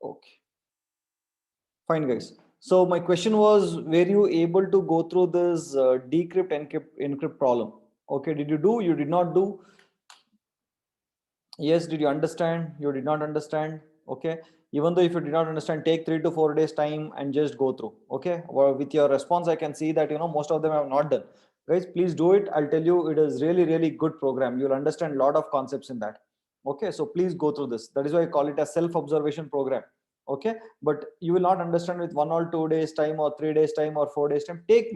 Okay, fine, guys. So my question was, were you able to go through this decrypt, encrypt problem? Okay, did you do? You did not do? Yes, did you understand? You did not understand? Okay, even though if you did not understand, take 3 to 4 days time and just go through. Okay, well, with your response I can see that most of them have not done. Guys, please do it. I'll tell you, it is really really good program. You'll understand a lot of concepts in that. Okay, so please go through this. That is why I call it a self observation program. Okay, but you will not understand with 1 or 2 days time or 3 days time or 4 days time. Take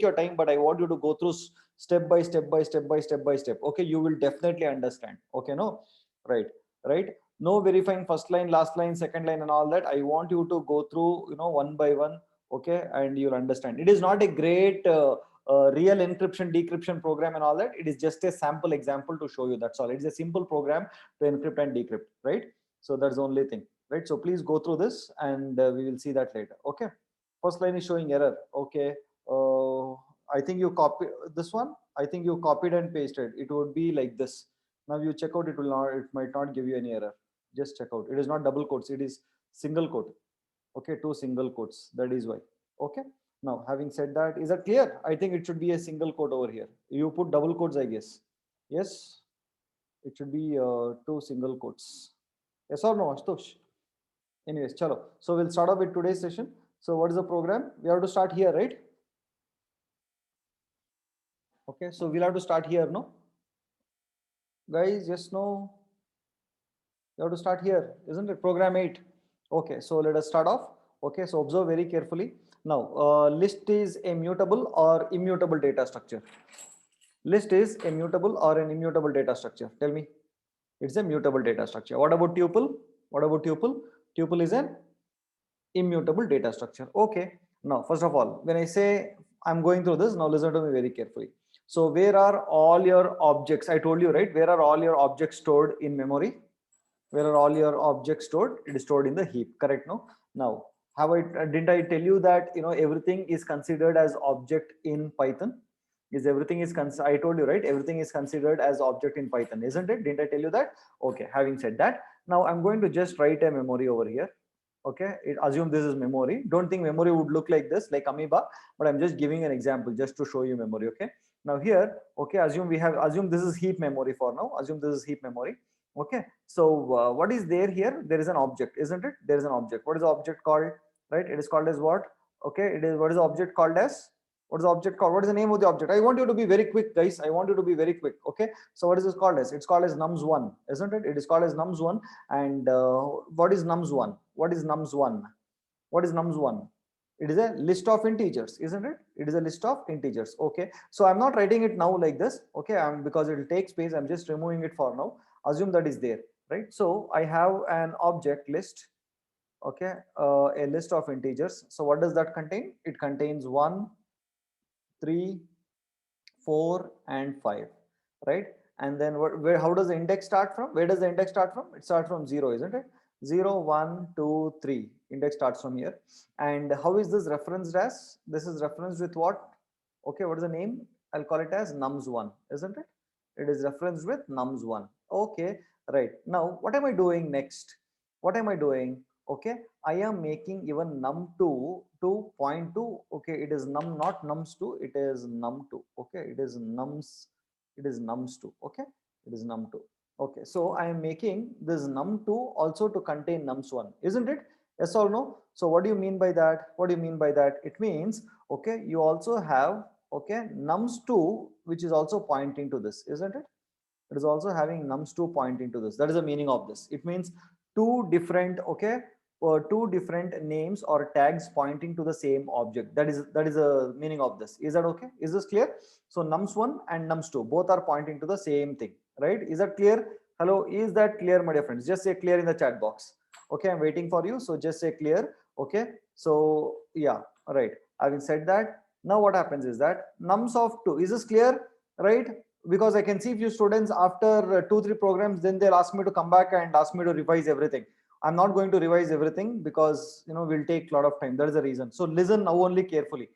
your time, but I want you to go through step by step by step by step by step. Okay, you will definitely understand. Okay, no, right, right. No verifying first line, last line, second line and all that. I want you to go through one by one. Okay, and you'll understand. It is not a great real encryption decryption program and all that. It is just a sample example to show you. That's all. It's a simple program to encrypt and decrypt, right? So that's the only thing, right? So please go through this and we will see that later. Okay, first line is showing error. Okay, uh, I think you copy this one. I think you copied and pasted. It would be like this. Now you check out. It will not. It might not give you any error. Just check out. It is not double quotes. It is single quote. Okay, two single quotes. That is why. Okay. Now, having said that, is that clear? I think it should be a single quote over here. You put double quotes, I guess. Yes, it should be two single quotes. Yes or no, Astosh? Anyways, chalo. So we'll start off with today's session. So what is the program? We have to start here, right? Okay, so we'll have to start here, no? Guys, yes, no? You have to start here, isn't it? Program 8. Okay, so let us start off. Okay, so observe very carefully. Now, list is a mutable or immutable data structure. List is a mutable or an immutable data structure. Tell me. It's a mutable data structure. What about tuple? What about tuple? Tuple is an immutable data structure. Okay. Now, first of all, when I say I'm going through this, now listen to me very carefully. So where are all your objects? I told you, right? Where are all your objects stored in memory? Where are all your objects stored? It is stored in the heap. Correct? No. Now, have I didn't I tell you that everything is considered as object in Python? Is everything is I told you, right? Everything is considered as object in Python, isn't it? Didn't I tell you that? Okay. Having said that, now I'm going to just write a memory over here. Okay, assume this is memory. Don't think memory would look like this, like amoeba, but I'm just giving an example just to show you memory. Okay, now here, okay, assume this is heap memory for now. Assume this is heap memory. Okay, so what is there here? There is an object, isn't it? There is an object. What is the object called? Right, it is called as what? Okay, it is, what is the object called as? What is the object called? What is the name of the object? I want you to be very quick, guys. I want you to be very quick. Okay, so what is this called as? It's called as nums1, isn't it? It is called as nums1. And what is nums1? What is nums1? What is nums1? It is a list of integers, isn't it? It is a list of integers. Okay, so I'm not writing it now like this. Okay, because it will take space, I'm just removing it for now. Assume that is there, right? So I have an object list. Okay, a list of integers. So what does that contain? It contains 1, 3, 4 and 5, right? And then how does the index start from? Where does the index start from? It starts from 0, isn't it? 0, 1, 2, 3. Index starts from here. And how is this referenced as? This is referenced with what? Okay, what is the name? I'll call it as nums1, isn't it? It is referenced with nums1. Okay, right. Now, what am I doing next? What am I doing? Okay, I am making even num2 to point to, okay, it is num, not nums2, it is num2. Okay, it is nums2. Okay, it is num2. Okay, so I am making this num2 also to contain nums1, isn't it? Yes or no? So what do you mean by that? What do you mean by that? It means, okay, you also have, okay, nums2 which is also pointing to this, isn't it? It is also having nums2 pointing to this. That is the meaning of this. It means two different, okay, or two different names or tags pointing to the same object. That is the meaning of this. Is that okay? Is this clear? So nums1 and nums2 both are pointing to the same thing, right? Is that clear? Hello, is that clear, my dear friends? Just say clear in the chat box. Okay, I'm waiting for you. So just say clear. Okay, so yeah, all right. Having said that, now what happens is that nums of 2, is this clear, right? Because I can see few students after 2-3 programs, then they'll ask me to come back and ask me to revise everything. I'm not going to revise everything because we'll take a lot of time. That is the reason. So listen now only carefully.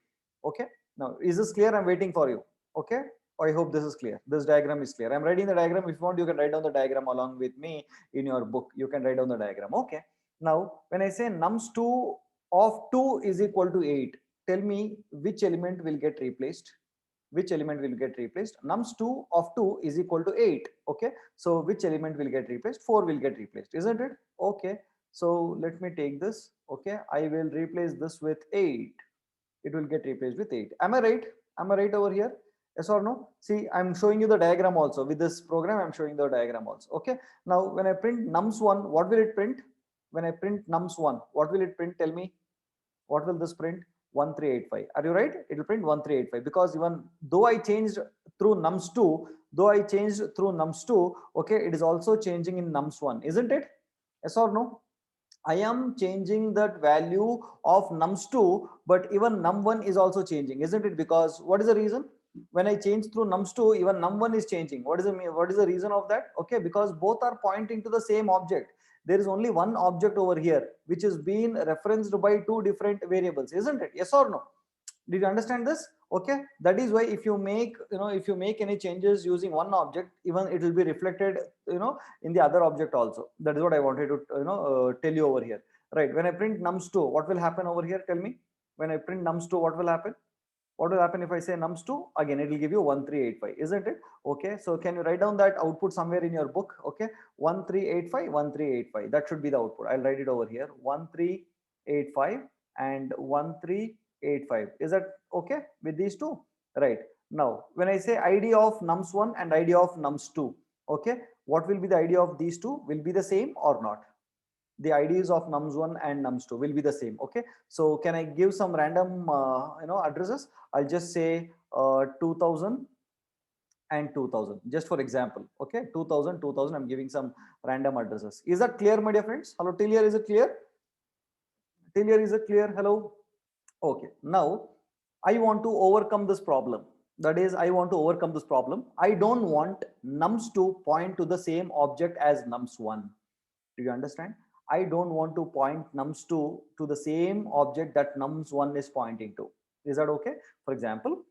Okay. Now is this clear? I'm waiting for you. Okay. I hope this is clear. This diagram is clear. I'm writing the diagram. If you want, you can write down the diagram along with me in your book. You can write down the diagram. Okay. Now, when I say nums2 of 2 is equal to 8, tell me which element will get replaced. Which element will get replaced? Nums2 of 2 is equal to 8. Okay. So which element will get replaced? 4 will get replaced, isn't it? Okay. So let me take this. Okay. I will replace this with 8. It will get replaced with 8. Am I right? Am I right over here? Yes or no? See, I'm showing you the diagram also. With this program, I'm showing the diagram also. Okay. Now, when I print nums1, what will it print? When I print nums1, what will it print? Tell me. What will this print? 1385. Are you right? It will print 1385 because even though I changed through nums2, okay, it is also changing in nums1, isn't it? Yes or no? I am changing that value of nums2, but even num1 is also changing, isn't it? Because what is the reason? When I change through nums2, even num1 is changing. What is the reason of that? Okay, because both are pointing to the same object. There is only one object over here, which is being referenced by two different variables, isn't it? Yes or no? Did you understand this? Okay, that is why if you make, if you make any changes using one object, even it will be reflected, in the other object also. That is what I wanted to, tell you over here. Right, when I print nums2, what will happen over here? Tell me. When I print nums2, what will happen? What will happen if I say nums2? Again, it will give you 1385, isn't it? Okay, so can you write down that output somewhere in your book? Okay, 1385, 1385. That should be the output. I'll write it over here. 1385 and 1385. Is that okay with these two? Right. Now, when I say ID of nums1 and ID of nums2, okay, what will be the ID of these two? Will be the same or not? The IDs of nums1 and nums2 will be the same. Okay, so can I give some random addresses? I'll just say 2000 and 2000, just for example. Okay, 2000, 2000. I'm giving some random addresses. Is that clear, my dear friends? Hello, till here, is it clear? Till here, is it clear? Hello. Okay, now I want to overcome this problem. That is, I want to overcome this problem. I don't want nums2 point to the same object as nums1. Do you understand? I don't want to point nums2 to the same object that nums1 is pointing to. Is that okay? For example,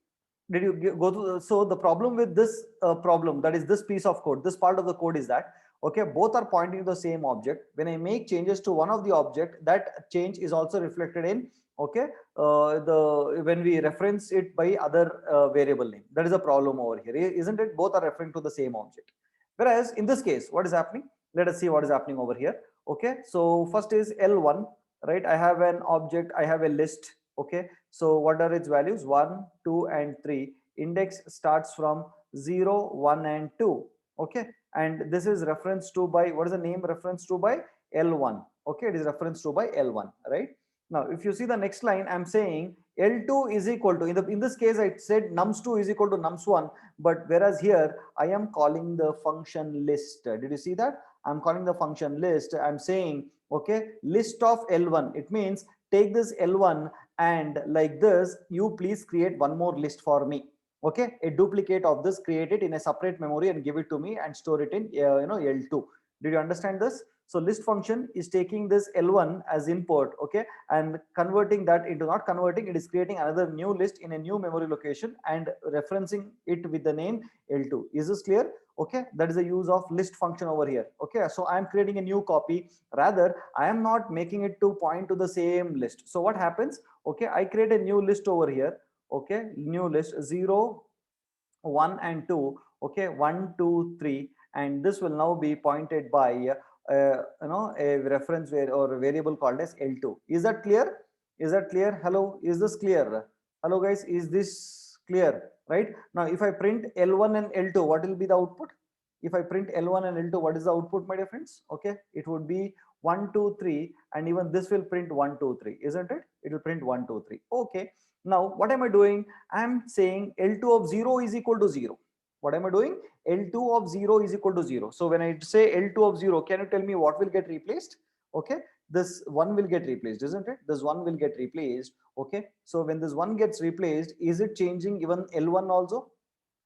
did you go to, so the problem with this problem, that is this piece of code, this part of the code is that, okay, both are pointing to the same object. When I make changes to one of the object, that change is also reflected in, okay, the when we reference it by other variable name. That is a problem over here, isn't it? Both are referring to the same object. Whereas in this case, what is happening? Let us see what is happening over here. Okay, so first is L1, right? I have an object, I have a list. Okay, so what are its values? 1, 2 and 3. Index starts from 0, 1 and 2. Okay, and this is reference to by, what is the name reference to by? L1. Okay, it is reference to by L1, right? Now if you see the next line, I'm saying L2 is equal to, in this case I said nums2 is equal to nums1, but whereas here I am calling the function list. Did you see that? I'm calling the function list. I'm saying, okay, list of L1. It means take this L1 and like this, you please create one more list for me. Okay, a duplicate of this, create it in a separate memory and give it to me and store it in L2. Did you understand this? So list function is taking this L1 as input, okay, and converting that into, not converting, it is creating another new list in a new memory location and referencing it with the name L2. Is this clear? Okay, that is the use of list function over here. Okay, so I am creating a new copy. Rather, I am not making it to point to the same list. So what happens? Okay, I create a new list over here. Okay, new list 0, 1 and 2. Okay, 1, 2, 3, and this will now be pointed by a reference or a variable called as L2. Is that clear? Is that clear? Hello, is this clear? Hello guys, is this clear? Right now, if I print L1 and L2, what will be the output? If I print L1 and L2, what is the output, my dear friends? Okay, it would be 1, 2, 3, and even this will print 1, 2, 3, isn't it? It will print 1, 2, 3. Okay, now what am I doing? I'm saying L2 of 0 is equal to 0. What am I doing? L2 of 0 is equal to 0. So when I say L2 of 0, can you tell me what will get replaced? Okay, this 1 will get replaced, isn't it? This 1 will get replaced. Okay, so when this 1 gets replaced, is it changing even L1 also?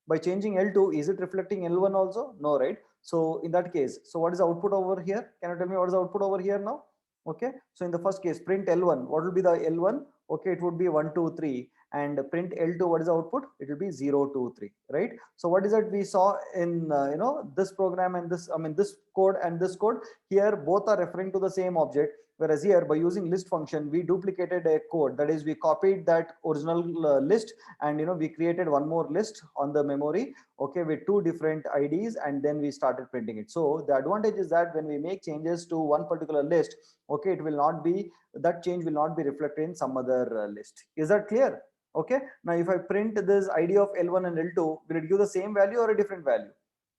By changing L2, is it reflecting L1 also? No, right? So in that case, so what is the output over here? Can you tell me what is the output over here now? Okay, so in the first case, print L1, what will be the L1? Okay, it would be 1, 2, 3, and print L2, what is the output? It will be 0, 2, 3, right? So what is that we saw in this program and this, I mean this code and this code? Here both are referring to the same object. Whereas here, by using list function, we duplicated a code. That is, we copied that original list, and we created one more list on the memory, okay, with two different IDs, and then we started printing it. So the advantage is that when we make changes to one particular list, okay, it will not be, that change will not be reflected in some other list. Is that clear? Okay, now if I print this ID of L1 and L2, will it give the same value or a different value?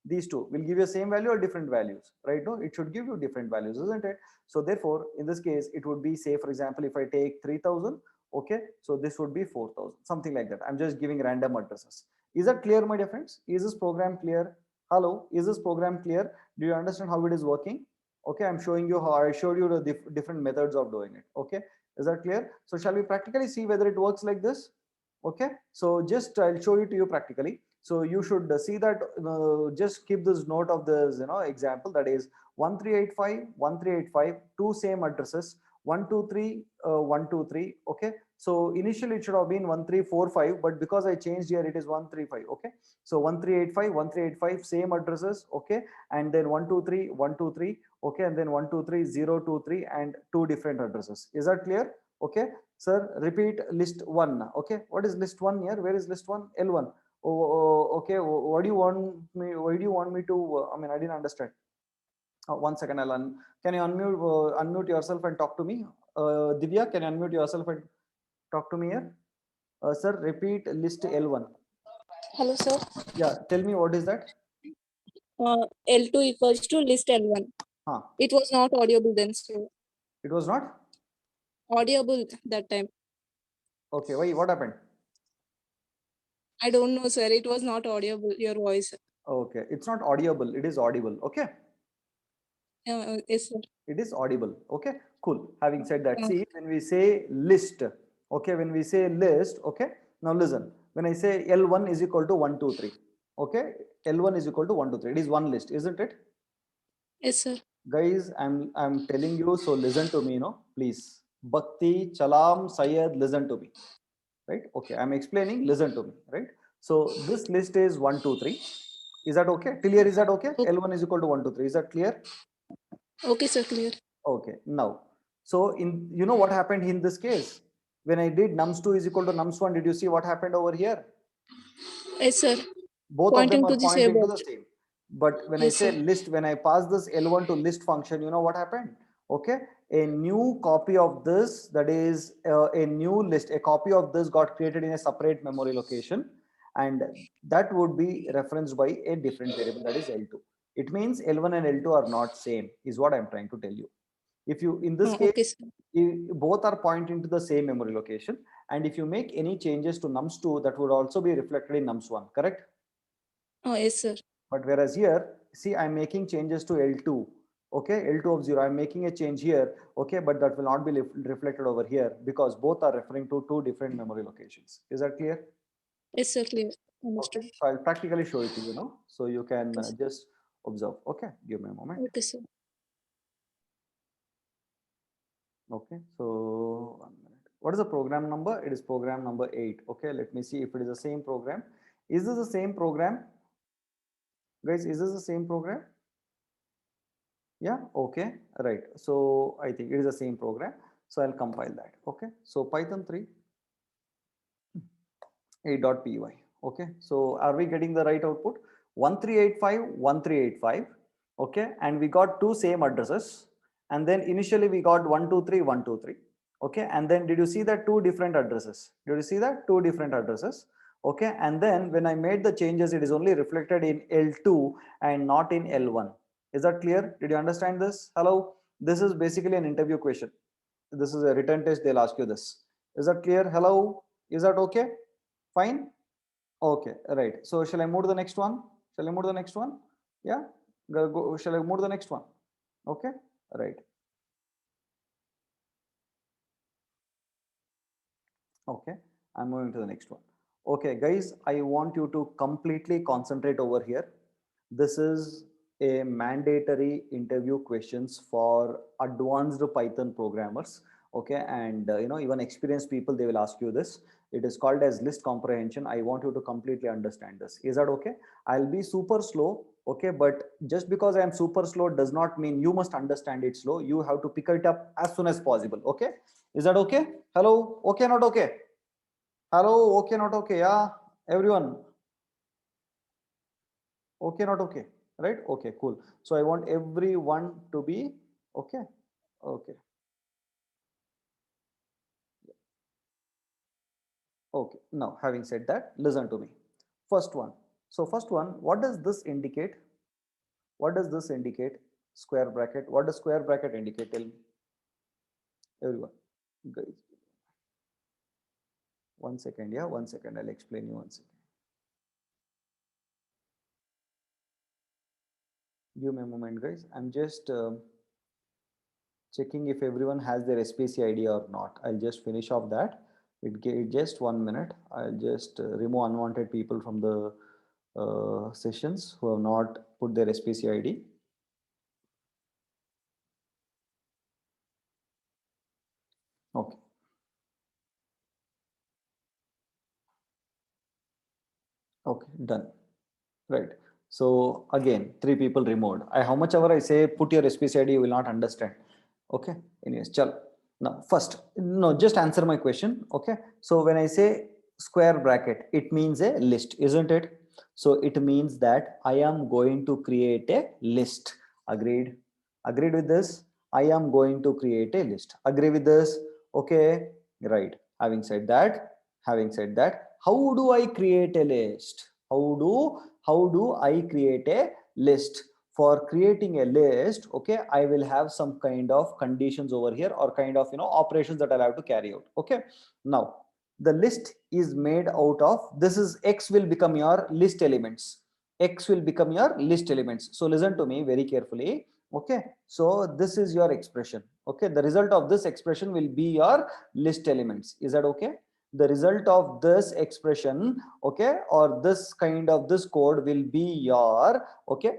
These two will give you same value or different values, right? No, it should give you different values, isn't it? So therefore, in this case, it would be, say for example, if I take 3000, okay, so this would be 4000, something like that. I'm just giving random addresses. Is that clear, my dear friends? Is this program clear? Hello, is this program clear? Do you understand how it is working? Okay, I'm showing you how I showed you the different methods of doing it. Okay, is that clear? So shall we practically see whether it works like this? Okay, so just I'll show it to you practically. So you should see that, just keep this note of this, example, that is 1385, two same addresses, 123, 123. Okay, so initially it should have been 1345, but because I changed here, it is 135. Okay, so 1385, same addresses. Okay, and then 123, 123. Okay, and then 123023, and two different addresses. Is that clear? Okay, sir, repeat list one. Okay, what is list one here? Where is list one? L1. Okay, what do you want me? Why do you want me to? I mean, I didn't understand. 1 second, can you unmute yourself and talk to me? Divya, can you unmute yourself and talk to me here? Sir, repeat list L1. Hello, sir. Yeah, tell me what is that? L2 equals to list L1. Huh. It was not audible then, so. It was not audible that time. Okay, why? What happened? I don't know, sir. It was not audible, your voice. Okay, it's not audible. It is audible. Okay. Yes, sir. It is audible. Okay, cool. Having said that, see, when we say list, okay, when we say list, okay, now listen, when I say L1 is equal to 1, 2, 3, okay, L1 is equal to 1, 2, 3, it is one list, isn't it? Yes, sir. Guys, I'm telling you, so listen to me, please. Bhakti, Chalam, Syed, listen to me, right? Okay, I'm explaining, listen to me, right? So this list is 1, 2, 3. Is that okay? Till here, is that okay? L1 is equal to 1, 2, 3. Is that clear? Okay, sir, clear. Okay, now, so what happened in this case? When I did nums2 is equal to nums1, did you see what happened over here? Yes, sir. Both Pointing of them are to the pointing same to the same. But when yes, I say sir. list, when I pass this L1 to list function, you know what happened? Okay, a new copy of this, that is a new list, a copy of this got created in a separate memory location, and that would be referenced by a different variable, that is L2. It means L1 and L2 are not same, is what I'm trying to tell you. If you, in this case, okay, both are pointing to the same memory location, and if you make any changes to nums2, that would also be reflected in nums1, correct? Oh, yes, sir. But whereas here, see, I'm making changes to L2. Okay, L2 of 0, I'm making a change here. Okay, but that will not be reflected over here because both are referring to two different memory locations. Is that clear? Yes, sir, clear. Understood. Okay, so I'll practically show it to you, so you can just observe. Okay, give me a moment. Okay, sir. Okay, so 1 minute. What is the program number? It is program number 8. Okay, let me see if it is the same program. Is this the same program? Guys, is this the same program? Yeah, okay, right. So I think it is the same program. So I'll compile that. Okay, so Python 3 8.py. Okay, so are we getting the right output? 1385, 1385. Okay, and we got two same addresses. And then initially we got 123, 123. Okay, and then did you see that two different addresses? Did you see that two different addresses? Okay, and then when I made the changes, it is only reflected in L2 and not in L1. Is that clear? Did you understand this? Hello, this is basically an interview question. This is a written test, they'll ask you this. Is that clear? Hello, is that okay? Fine. Okay, right. So shall I move to the next one? Shall I move to the next one? Yeah. Shall I move to the next one? Okay, right. Okay, I'm moving to the next one. Okay, guys, I want you to completely concentrate over here. This is a mandatory interview questions for advanced Python programmers. Okay, and even experienced people, they will ask you this. It is called as list comprehension. I want you to completely understand this. Is that okay? I'll be super slow. Okay, but just because I am super slow does not mean you must understand it slow. You have to pick it up as soon as possible. Okay, is that okay? Hello, okay, not okay? Hello, okay, not okay? Yeah, everyone, okay, not okay, right? Okay, cool. So I want everyone to be okay. Okay, okay. Now, having said that, listen to me. First one. So first one, what does this indicate? What does this indicate? Square bracket. What does square bracket indicate? Tell me, everyone. Guys, 1 second. Yeah, 1 second. I'll explain you 1 second. Give me a moment, guys. I'm just checking if everyone has their SPC ID or not. I'll just finish off that. It gave just 1 minute. I'll just remove unwanted people from the sessions who have not put their SPC ID. Okay. Okay, done. Right. So again, 3 people removed. How much ever I say put your SPC ID, you will not understand. Okay. Anyways, chal. Now, first, no, just answer my question. Okay. So when I say square bracket, it means a list, isn't it? So it means that I am going to create a list. Agreed? Agreed with this? I am going to create a list. Agree with this? Okay. Right. Having said that, how do I create a list? How do I create a list? For creating a list, okay, I will have some kind of conditions over here or kind of operations that I'll have to carry out. Okay, now the list is made out of, this is X will become your list elements. X will become your list elements. So listen to me very carefully. Okay, so this is your expression. Okay, the result of this expression will be your list elements. Is that okay? The result of this expression, okay, or this kind of this code will be your, okay,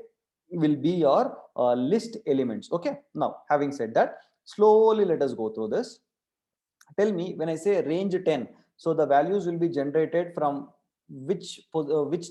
will be your list elements. Okay, now having said that, slowly let us go through this. Tell me, when I say range 10, so the values will be generated from which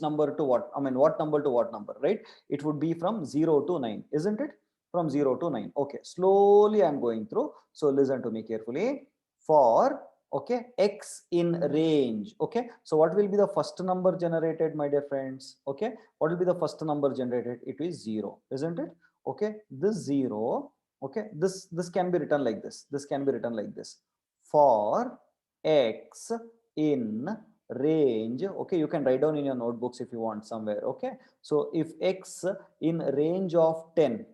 number to what? I mean, what number to what number, right? It would be from 0 to 9, isn't it? From 0 to 9. Okay, slowly I'm going through. So listen to me carefully. For, okay, X in range. Okay, so what will be the first number generated, my dear friends? Okay, what will be the first number generated? It is 0, isn't it? Okay, this 0, okay, this can be written like this. This can be written like this. For X in range, okay, you can write down in your notebooks if you want somewhere. Okay, so if X in range of 10,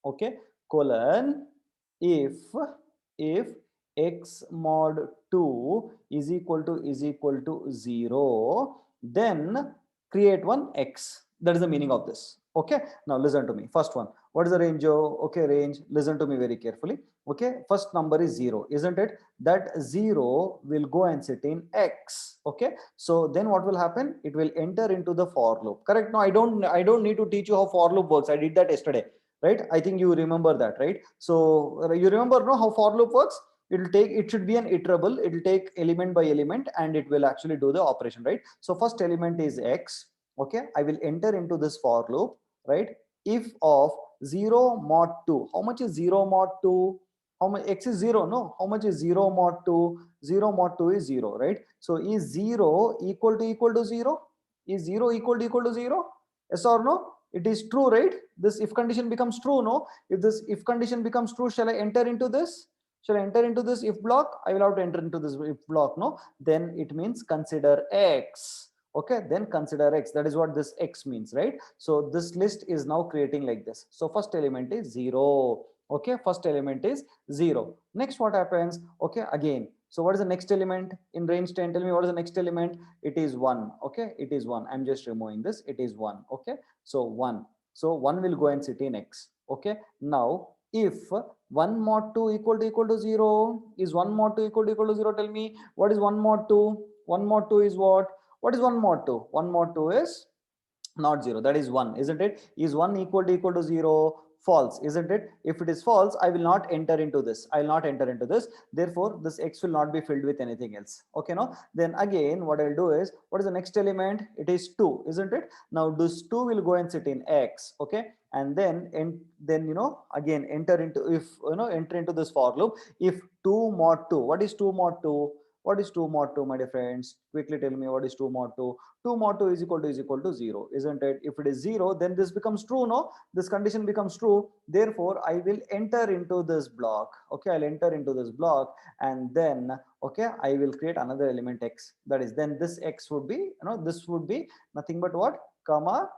okay, colon, if X mod 2 is equal to 0, then create one X. That is the meaning of this. Okay, now listen to me. First one, what is the range? Okay, range, listen to me very carefully. Okay, first number is 0, isn't it? That 0 will go and sit in X. Okay, so then what will happen? It will enter into the for loop. Correct? Now I don't need to teach you how for loop works. I did that yesterday, right? I think you remember that, right? So you remember, no, how for loop works? It should be an iterable. It will take element by element and it will actually do the operation, right? So first element is X. Okay, I will enter into this for loop, right? If of 0 mod 2, how much is 0 mod 2? How much? X is 0, no? How much is 0 mod 2? 0 mod 2 is 0, right? So is 0 equal to 0? Is 0 equal to 0? Yes or no? It is true, right? This if condition becomes true, no? If this if condition becomes true, shall I enter into this? Shall I enter into this if block? I will have to enter into this if block, no? Then it means consider X. Okay, then consider X. That is what this X means, right? So this list is now creating like this. So first element is 0. Okay, first element is 0. Next, what happens? Okay, again. So what is the next element in range 10? Tell me what is the next element? It is 1. Okay, it is 1. I'm just removing this. It is 1. Okay, so 1. So 1 will go and sit in X. Okay, now if 1 mod 2 equal to 0, is 1 mod 2 equal to 0? Tell me what is 1 mod 2? 1 mod 2 is what? What is 1 mod 2? 1 mod 2 is not 0. That is 1, isn't it? Is 1 equal to 0? false, isn't it? If it is false, I will not enter into this. I will not enter into this. Therefore, this X will not be filled with anything else. Okay, no? Then again, what I'll do is, what is the next element? It is 2, isn't it? Now this 2 will go and sit in X. Okay, and then again enter into, if enter into this for loop. If 2 mod 2, what is 2 mod 2? What is 2 mod 2, my dear friends? Quickly tell me, what is 2 mod 2? 2 mod 2 is equal to 0, isn't it? If it is 0, then this becomes true, no? This condition becomes true. Therefore, I will enter into this block. Okay, I'll enter into this block, and then, okay, I will create another element X. That is, then this X would be, this would be nothing but what? Comma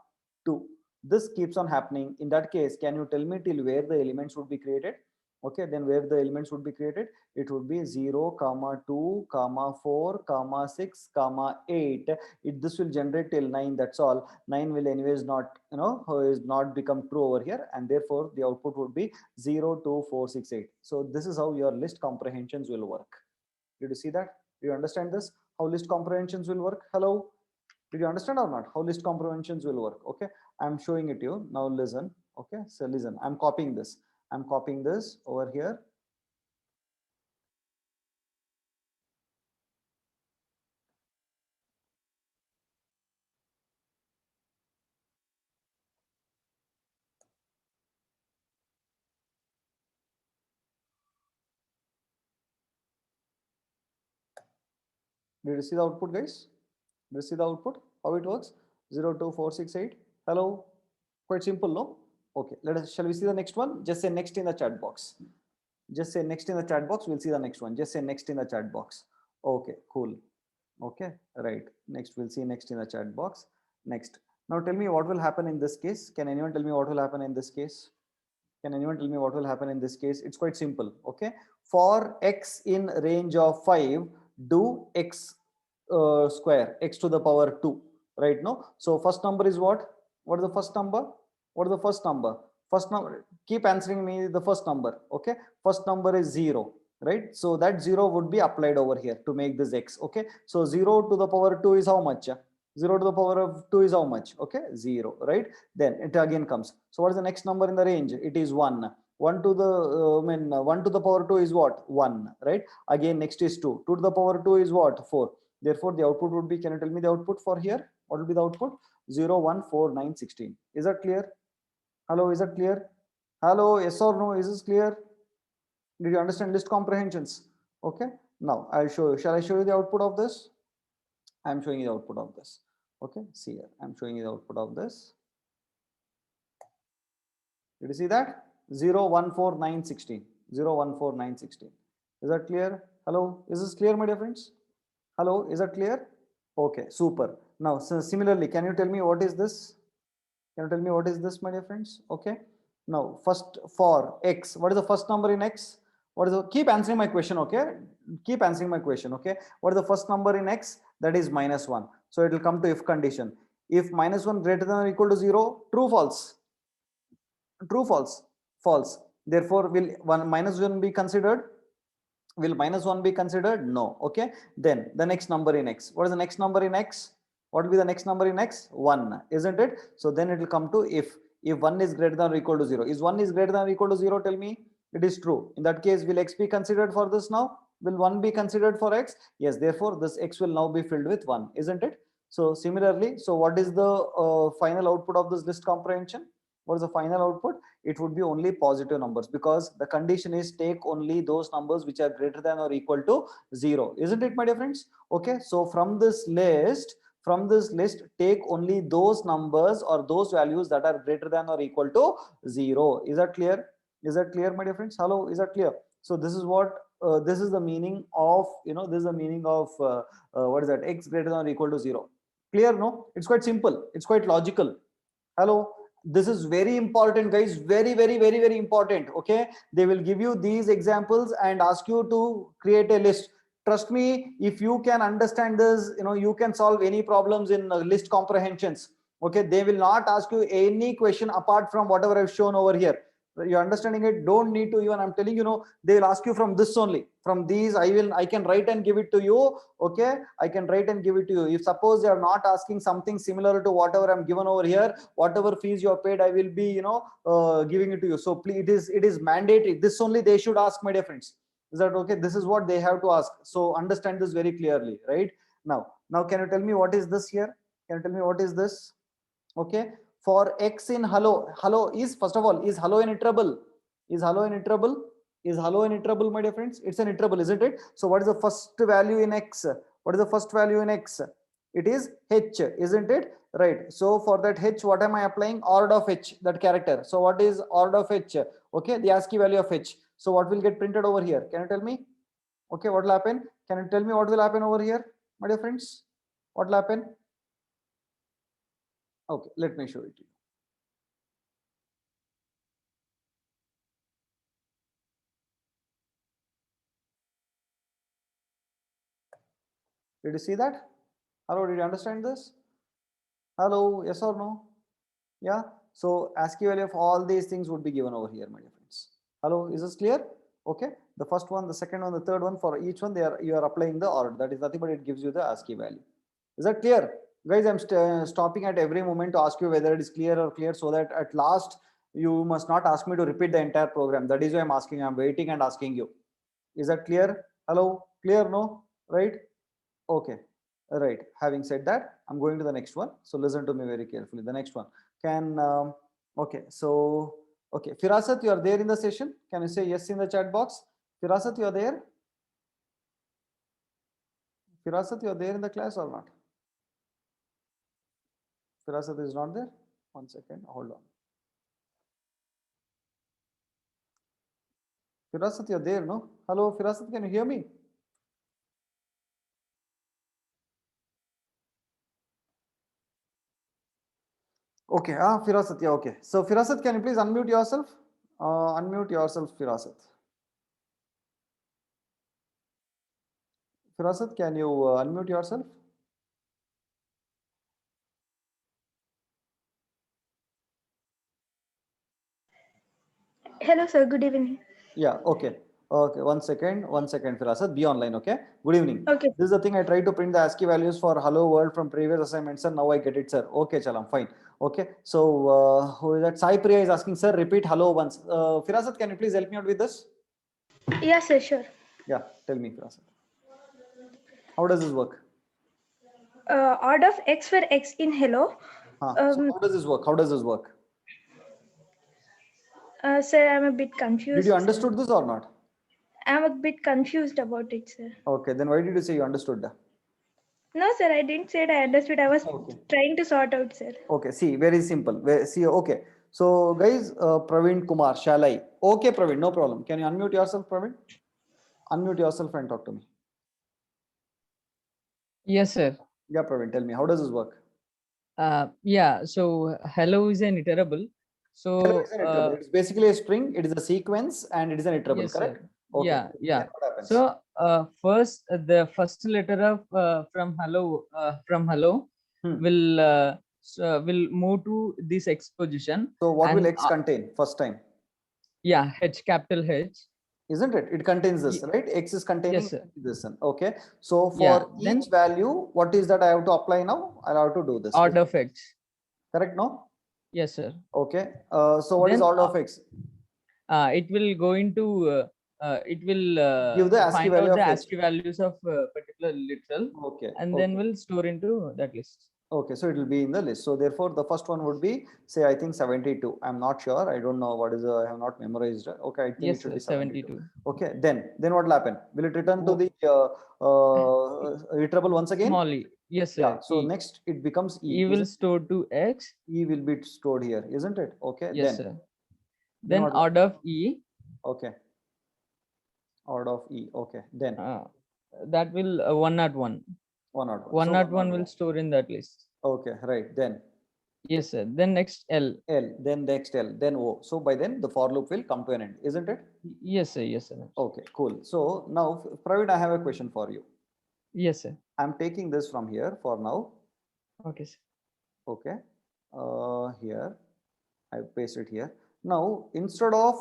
2. This keeps on happening. In that case, can you tell me till where the elements would be created? Okay, then where the elements would be created? It would be 0, comma 2, comma 4, comma 6, comma 8. This will generate till 9. That's all. 9 will anyways not, is not become true over here, and therefore the output would be 0, 2, 4, 6, 8. So this is how your list comprehensions will work. Did you see that? Do you understand this? How list comprehensions will work? Hello? Did you understand or not? How list comprehensions will work? Okay, I'm showing it to you. Now listen. Okay, so listen. I'm copying this. I'm copying this over here. Did you see the output, guys? Did you see the output? How it works? 0, 2, 4, 6, 8. Hello? Quite simple, no? Okay, shall we see the next one? Just say next in the chat box. Just say next in the chat box. We'll see the next one. Just say next in the chat box. Okay, cool. Okay, right. Next, we'll see next in the chat box. Next. Now tell me what will happen in this case. Can anyone tell me what will happen in this case? Can anyone tell me what will happen in this case? It's quite simple. Okay. For X in range of 5, do X square, X to the power 2, right? No. So first number is what? What is the first number? What is the first number? First number, keep answering me the first number. Okay. First number is 0, right? So that 0 would be applied over here to make this X. Okay. So 0 to the power 2 is how much? 0 to the power of 2 is how much? Okay, 0, right? Then it again comes. So what is the next number in the range? It is 1. 1 to the 1 to the power 2 is what? 1, right? Again, next is 2. 2 to the power 2 is what? 4. Therefore, the output would be, can you tell me the output for here? What will be the output? 0, 1, 4, 9, 16. Is that clear? Hello, is that clear? Hello, yes or no? Is this clear? Did you understand list comprehensions? Okay, now I'll show you. Shall I show you the output of this? I'm showing you the output of this. Okay, see here. I'm showing you the output of this. Did you see that? 0, 1, 4, 9, 16. 0, 1, 4, 9, 16. Is that clear? Hello? Is this clear, my dear friends? Hello? Is that clear? Okay, super. Now, so similarly, can you tell me what is this? Can you tell me what is this, my dear friends? Okay. Now, first for X, what is the first number in X? What is the, keep answering my question, okay? Keep answering my question, okay? What is the first number in X? That is -1. So it will come to if condition. If -1 greater than or equal to 0, true, false? True, false? False. Therefore, will -1 be considered? Will -1 be considered? No. Okay. Then the next number in X. What is the next number in X? What will be the next number in X? 1, isn't it? So then it will come to if 1 is greater than or equal to 0. Is 1 is greater than or equal to 0? Tell me. It is true. In that case, will X be considered for this now? Will 1 be considered for X? Yes. Therefore, this X will now be filled with 1, isn't it? So similarly, so what is the final output of this list comprehension? What is the final output? It would be only positive numbers, because the condition is take only those numbers which are greater than or equal to 0, isn't it, my dear friends? Okay, so from this list, take only those numbers or those values that are greater than or equal to 0. Is that clear? Is that clear, my dear friends? Hello, is that clear? So this is what this is the meaning of, this is the meaning of what is that? X greater than or equal to 0. Clear? No, it's quite simple, it's quite logical. Hello, this is very important, guys. Very, very, very, very important. Okay, they will give you these examples and ask you to create a list. Trust me, if you can understand this, you can solve any problems in list comprehensions. Okay, they will not ask you any question apart from whatever I've shown over here. You're understanding it? Don't need to even, I'm telling you, they will ask you from this only. From these, I can write and give it to you. Okay, I can write and give it to you. If suppose they are not asking something similar to whatever I'm given over here, whatever fees you are paid, I will be, giving it to you. So please, it is mandatory. This only they should ask, my dear friends. Is that okay? This is what they have to ask. So understand this very clearly, right? Now, can you tell me what is this here? Can you tell me what is this? Okay, for x in hello is, first of all, is hello an iterable? Is hello an iterable? Is hello an iterable, my dear friends? It's an iterable, isn't it? So what is the first value in x? What is the first value in x? It is h, isn't it? Right. So for that h, what am I applying? Order of h, that character. So what is order of h? Okay, the ASCII value of h. So what will get printed over here? Can you tell me? Okay, what will happen? Can you tell me what will happen over here, my dear friends? What will happen? Okay, let me show it to you. Did you see that? Hello, did you understand this? Hello, yes or no? Yeah. So ASCII value of all these things would be given over here, my dear friends. Hello, is this clear? Okay. The first one, the second one, the third one, for each one, you are applying the order. That is nothing but it gives you the ASCII value. Is that clear? Guys, I'm stopping at every moment to ask you whether it is clear or clear, so that at last you must not ask me to repeat the entire program. That is why I'm asking. I'm waiting and asking you. Is that clear? Hello? Clear? No? Right? Okay. Right. Having said that, I'm going to the next one. So listen to me very carefully. The next one okay. So, okay. Firasat, you are there in the session. Can you say yes in the chat box? Firasat, you are there? Firasat, you are there in the class or not? Firasat is not there. 1 second. Hold on. Firasat, you are there, no? Hello, Firasat, can you hear me? Okay, Firasat, yeah, okay. So Firasat, can you please unmute yourself? Unmute yourself, Firasat. Firasat, can you unmute yourself? Hello, sir. Good evening. Yeah, okay. Okay, 1 second, Firasat, be online, okay? Good evening. Okay. This is the thing I tried to print the ASCII values for hello world from previous assignments, and now I get it, sir. Okay, chalam, fine. Okay, so who is that? Sai Priya is asking, sir, repeat hello once. Firasat, can you please help me out with this? Yes, sir, sure. Yeah, tell me, Firasat. How does this work? Odd of x for x in hello. So how does this work? How does this work? Sir, I'm a bit confused. Did you sir. understood this or not? I'm a bit confused about it, sir. Okay, then why did you say you understood that? No, sir, I didn't say I understood. I was Okay. trying to sort out, sir. Okay, see, very simple. See, okay. So, guys, Praveen Kumar, shall I? Okay, Praveen, no problem. Can you unmute yourself, Praveen? Unmute yourself and talk to me. Yes, sir. Yeah, Praveen, tell me, how does this work? Yeah, so hello is an iterable. So Hello is an iterable. It's basically a string, it is a sequence, and it is an iterable, yes, correct? sir. Okay. Yeah, yeah. Then what happens? So first, the first letter of from hello Hmm. will move to this X position. So, what will and, X contain first time? Yeah, H, capital H. Isn't it? It contains this, right? X is containing Yes, sir. this one. Okay. So, for Yeah, each then value, what is that I have to apply now? I'll have to do this. order of X. Correct? No? Yes, sir. Okay. So, what is Then order of X? it will go into it will Give the ASCII find value out the of H. ASCII values of particular literal, Okay. and Okay. then will store into that list. Okay, so it will be in the list. So therefore, the first one would be, say, I think 72. I'm not sure. I don't know what is. I have not memorized. Okay, I think it Yes, should sir, be 72. 72. Okay, then what will happen? Will it return to the iterable once again? Small e. Yes, Yeah. sir. So E. next it becomes E. E will store to X. E will be stored here, isn't it? Okay. Yes, Then sir. then Then what will order of E. okay. Order of E. Okay. Then That will 101. 101. 101 will store in that list. Okay. Right. Then Yes, sir. Then next L. L. Then next L. Then O. So by then the for loop will come to an end, isn't it? Yes, sir. Yes, sir. Okay, cool. So now, Praveen, I have a question for you. Yes, sir. I'm taking this from here for now. Okay, sir. Okay. Here, I paste it here. Now, instead of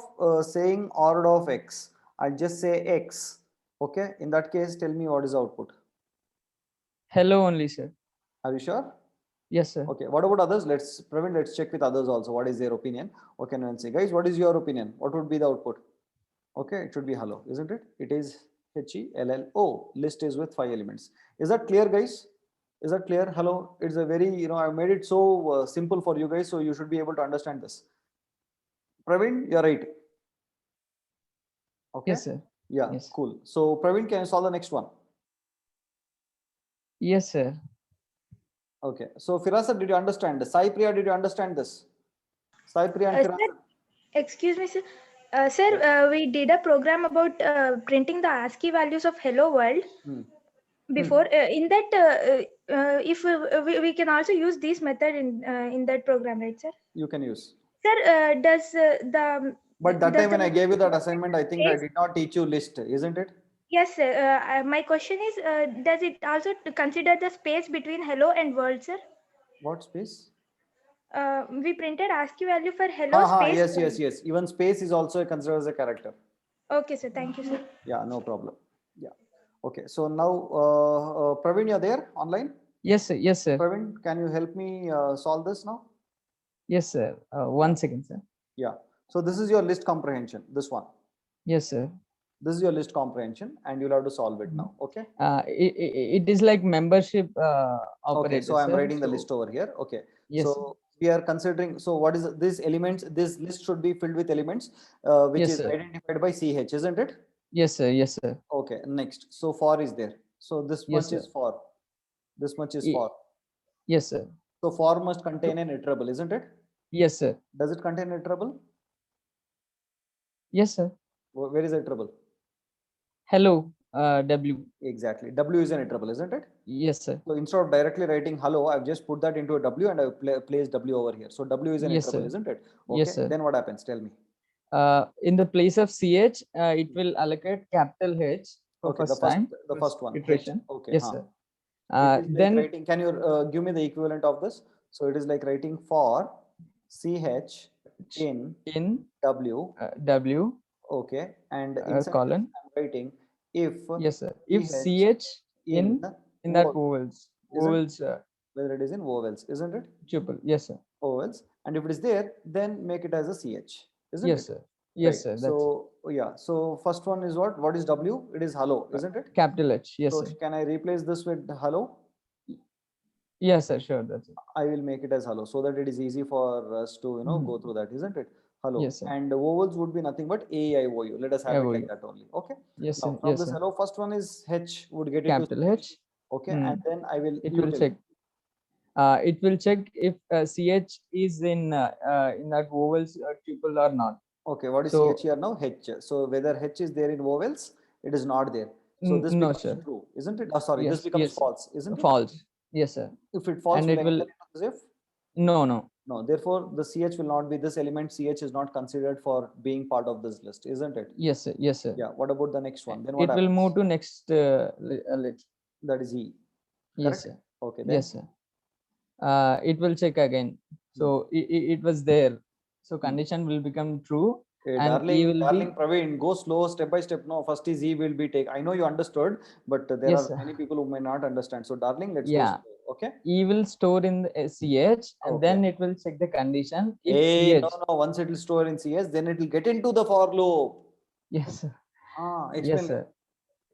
saying order of x, I'll just say x. Okay. In that case, tell me what is the output. Hello only, sir. Are you sure? Yes, sir. Okay. What about others? Praveen, let's check with others also. What is their opinion? Okay. And say, guys, what is your opinion? What would be the output? Okay. It should be hello, isn't it? It is HELLO. List is with 5 elements. Is that clear, guys? Is that clear? Hello. It's a very, I've made it so simple for you guys. So you should be able to understand this. Praveen, you're right. Okay. Yes, sir. Yeah, Yes. cool. So Praveen, can you solve the next one? Yes, sir. Okay. So Firasat, did you understand? Sai Priya, did you understand this? Sai Priya and Sir, Firasat. excuse me, sir. Sir, we did a program about printing the ASCII values of hello world. Hmm. Before, in that, if we can also use this method in that program, right, sir? You can use. Sir, does the But that does time when the I gave you that assignment, I think I space- did not teach you list, isn't it? Yes, sir. My question is, does it also consider the space between hello and world, sir? What space? We printed ASCII value for hello space. Yes, yes, yes. Even space is also considered as a character. Okay, sir. Thank you, sir. Yeah, no problem. Yeah. Okay. So now, Praveen, you're there online? Yes, sir. Yes, sir. Praveen, can you help me solve this now? Yes, sir. 1 second, sir. Yeah. So this is your list comprehension, this one. Yes, sir. This is your list comprehension and you'll have to solve it now. Okay. It is like membership operator. Okay. So I'm sir. writing the So- list over here. Okay. Yes, sir. So we are considering, so what is this elements? This list should be filled with elements, which Yes, is sir. identified by CH, isn't it? Yes, sir. Yes, sir. Okay. Next. So for is there. So this Yes, much is sir. for. This much is Ye- for. Yes, sir. So for must contain an iterable, isn't it? Yes, sir. Does it contain iterable? Yes, sir. Where is iterable? Hello, W. Exactly. W is an iterable, isn't it? Yes, sir. So instead of directly writing hello, I've just put that into a W and I've placed W over here. So W is an Yes, iterable, sir. isn't it? Yes, Okay. sir. Then what happens? Tell me. In the place of CH, it will allocate capital H for Okay. first time. The first one. H. Iteration. Okay. Yes, huh. sir. It is like Then writing, can you give me the equivalent of this? So it is like writing for CH in in W. W Okay. And inside colon. I'm writing if Yes, sir. If CH CH in that vowels, whether it is in vowels, isn't it? tuple. Yes, sir. Vowels. And if it is there, then make it as a CH, isn't Yes, it? sir. Yes, Right. sir. That's So yeah. So first one is what? What is W? It is hello, isn't it? capital H. Yes, So sir. can I replace this with hello? Yes, sir. Sure. That's it. I will make it as hello so that it is easy for us to go through that, isn't it? Hello. Yes, sir. And the vowels would be nothing but A, I, O, U. Let us have it like AIOU. that only. Okay. Yes, Now sir. from Yes, this sir. hello, first one is H would get into Capital H. okay, and then I will It you will tell check. me. It will check if CH is in that vowels tuple or not. Okay, what is So- CH here now? H. So whether H is there in vowels, it is not there. So this No, becomes sir. true, isn't it? Oh, sorry, this Yes, becomes yes, false, isn't it? False. Yes, sir. If it falls, And will it I will- enter it as if? No. No, therefore the CH will not be this element. CH is not considered for being part of this list, isn't it? Yes, sir. Yes, sir. Yeah. What about the next one? Then what It will happens? move to next list. That is E. Yes, Correct? sir. Okay. Then Yes, sir. It will check again. So it was there. So condition will become true. Hey, and darling, E will darling be Praveen, go slow, step by step. No, first is E will be take. I know you understood, but there Yes, are sir. many people who may not understand. So, darling, let's Yeah. go slow. Okay. E will store in the CH and Okay. then it will check the condition. If Hey, CH, no. Once it will store in CS, then it will get into the for loop. yes, sir. Explain. Yes, sir.